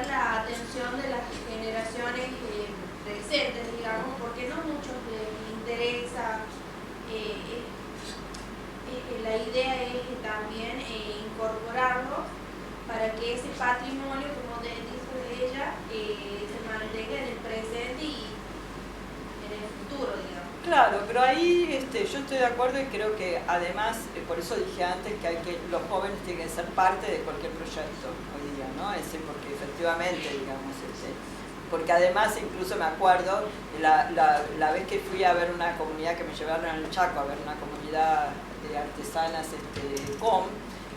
la atención de las generaciones presentes, digamos, porque no muchos les interesa. La idea es también incorporarlo para que ese patrimonio, como dijo ella, se mantenga en el presente y en el futuro, digamos. Claro, pero ahí yo estoy de acuerdo y creo que además, por eso dije antes que los jóvenes tienen que ser parte de cualquier proyecto hoy día, ¿no? Es decir, porque efectivamente, digamos, porque además incluso me acuerdo la vez que fui a ver una comunidad que me llevaron al Chaco, a ver una comunidad de artesanas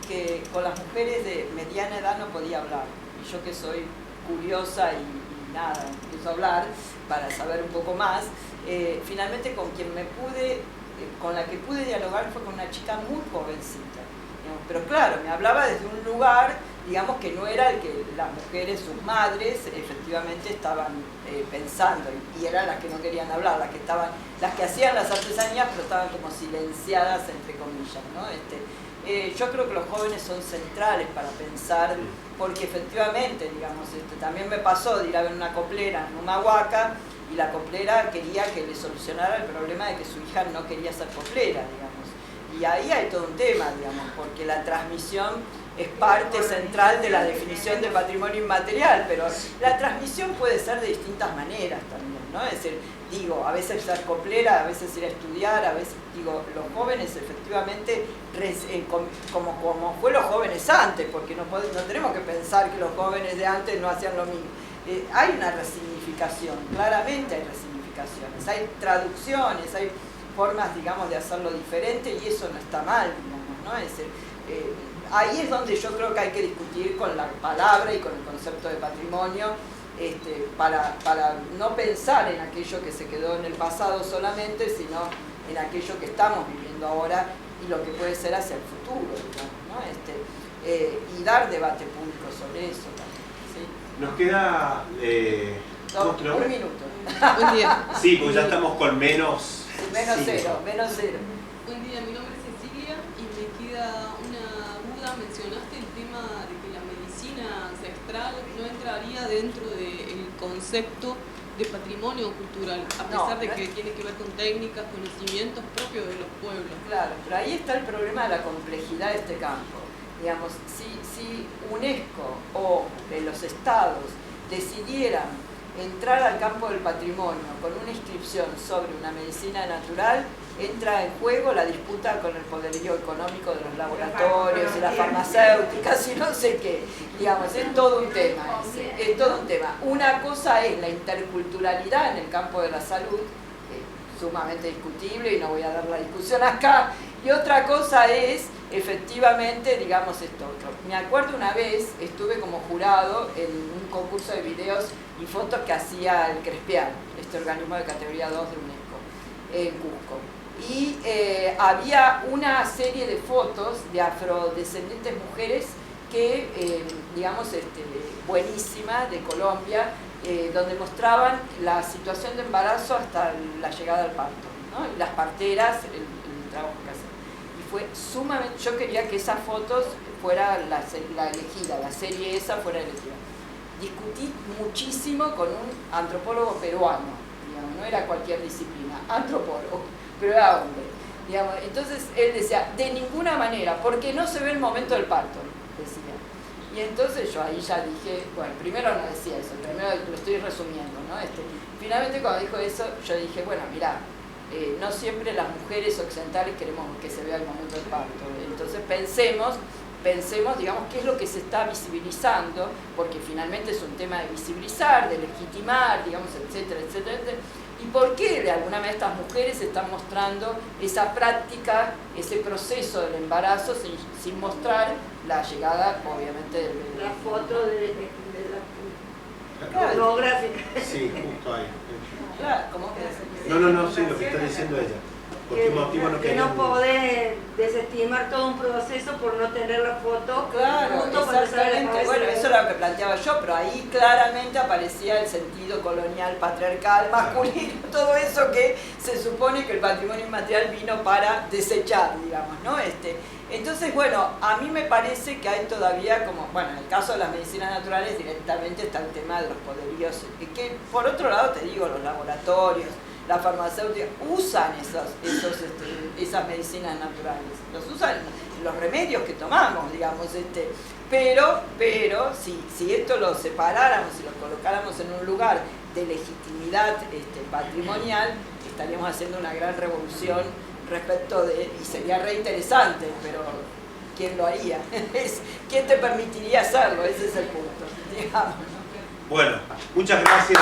que con las mujeres de mediana edad no podía hablar. Y yo que soy curiosa y nada, empiezo a hablar para saber un poco más. Finalmente con la que pude dialogar fue con una chica muy jovencita, digamos, pero claro, me hablaba desde un lugar, digamos, que no era el que las mujeres, sus madres, efectivamente estaban pensando, y eran las que no querían hablar, las que hacían las artesanías, pero estaban como silenciadas, entre comillas, ¿no? Yo creo que los jóvenes son centrales para pensar, porque efectivamente, digamos, también me pasó de ir a ver una coplera en Humahuaca, y la coplera quería que le solucionara el problema de que su hija no quería ser coplera, digamos. Y ahí hay todo un tema, digamos, porque la transmisión es parte central de la definición de patrimonio inmaterial, pero la transmisión puede ser de distintas maneras también, ¿no? Es decir, digo, a veces ser coplera, a veces ir a estudiar, a veces, digo, los jóvenes efectivamente, como fue los jóvenes antes, porque no tenemos que pensar que los jóvenes de antes no hacían lo mismo. Hay una resignificación, claramente hay resignificaciones, hay traducciones, hay formas, digamos, de hacerlo diferente y eso no está mal, digamos, ¿no? Es decir, ahí es donde yo creo que hay que discutir con la palabra y con el concepto de patrimonio, para no pensar en aquello que se quedó en el pasado solamente, sino en aquello que estamos viviendo ahora y lo que puede ser hacia el futuro, digamos, ¿no? Y dar debate público sobre eso también, ¿sí? Nos queda... un minuto. Buen día. Sí, porque ya estamos con menos... Menos cero. Buen día, mi nombre es Cecilia y me queda una duda. Mencionaste el tema de que la medicina ancestral no entraría dentro del concepto de patrimonio cultural, a pesar de que tiene que ver con técnicas, conocimientos propios de los pueblos. Claro, pero ahí está el problema de la complejidad de este campo. Digamos, si UNESCO o los estados decidieran entrar al campo del patrimonio con una inscripción sobre una medicina natural, entra en juego la disputa con el poderío económico de los laboratorios y las farmacéuticas y no sé qué. Digamos, es todo un tema ese, es todo un tema. Una cosa es la interculturalidad en el campo de la salud, que es sumamente discutible y no voy a dar la discusión acá, y otra cosa es efectivamente, digamos esto otro. Me acuerdo una vez, estuve como jurado en un concurso de videos y fotos que hacía el Crespial, este organismo de categoría 2 de UNESCO, en Cusco. Y había una serie de fotos de afrodescendientes mujeres que, digamos, buenísima, de Colombia, donde mostraban la situación de embarazo hasta la llegada al parto, ¿no? Y las parteras, el trabajo que hacen. Y fue sumamente, yo quería que esas fotos fuera la elegida, la serie esa fuera elegida. Discutí muchísimo con un antropólogo peruano, digamos, no era cualquier disciplina, antropólogo, pero era hombre. Digamos. Entonces él decía, de ninguna manera, porque no se ve el momento del parto, decía. Y entonces yo ahí ya dije, bueno, primero no decía eso, primero lo estoy resumiendo, ¿no? Finalmente cuando dijo eso, yo dije, bueno, mirá, no siempre las mujeres occidentales queremos que se vea el momento del parto. Entonces pensemos, digamos, qué es lo que se está visibilizando, porque finalmente es un tema de visibilizar, de legitimar, digamos, etcétera, etcétera, etcétera. ¿Y por qué de alguna manera estas mujeres están mostrando esa práctica, ese proceso del embarazo sin mostrar la llegada, obviamente, del bebé? La foto de la pornográfica. Sí, justo ahí. Claro, ¿cómo que No, sí, lo que está diciendo ella. ¿Por qué motivo no que querían? no podés desestimar todo un proceso por no tener la foto. Claro, justo cuando sale la exactamente. cabeza. Bueno, eso era lo que planteaba yo, pero ahí claramente aparecía el sentido colonial, patriarcal, masculino, todo eso que se supone que el patrimonio inmaterial vino para desechar, digamos, ¿no? Entonces, bueno, a mí me parece que hay todavía como, bueno, en el caso de las medicinas naturales directamente está el tema de los poderíos, que por otro lado te digo, los laboratorios, la farmacéutica usan esas medicinas naturales, los usan en los remedios que tomamos, digamos, pero si esto lo separáramos y lo colocáramos en un lugar de legitimidad patrimonial, estaríamos haciendo una gran revolución respecto de, y sería re interesante, pero ¿quién lo haría? ¿Quién te permitiría hacerlo? Ese es el punto, digamos. Bueno, muchas gracias.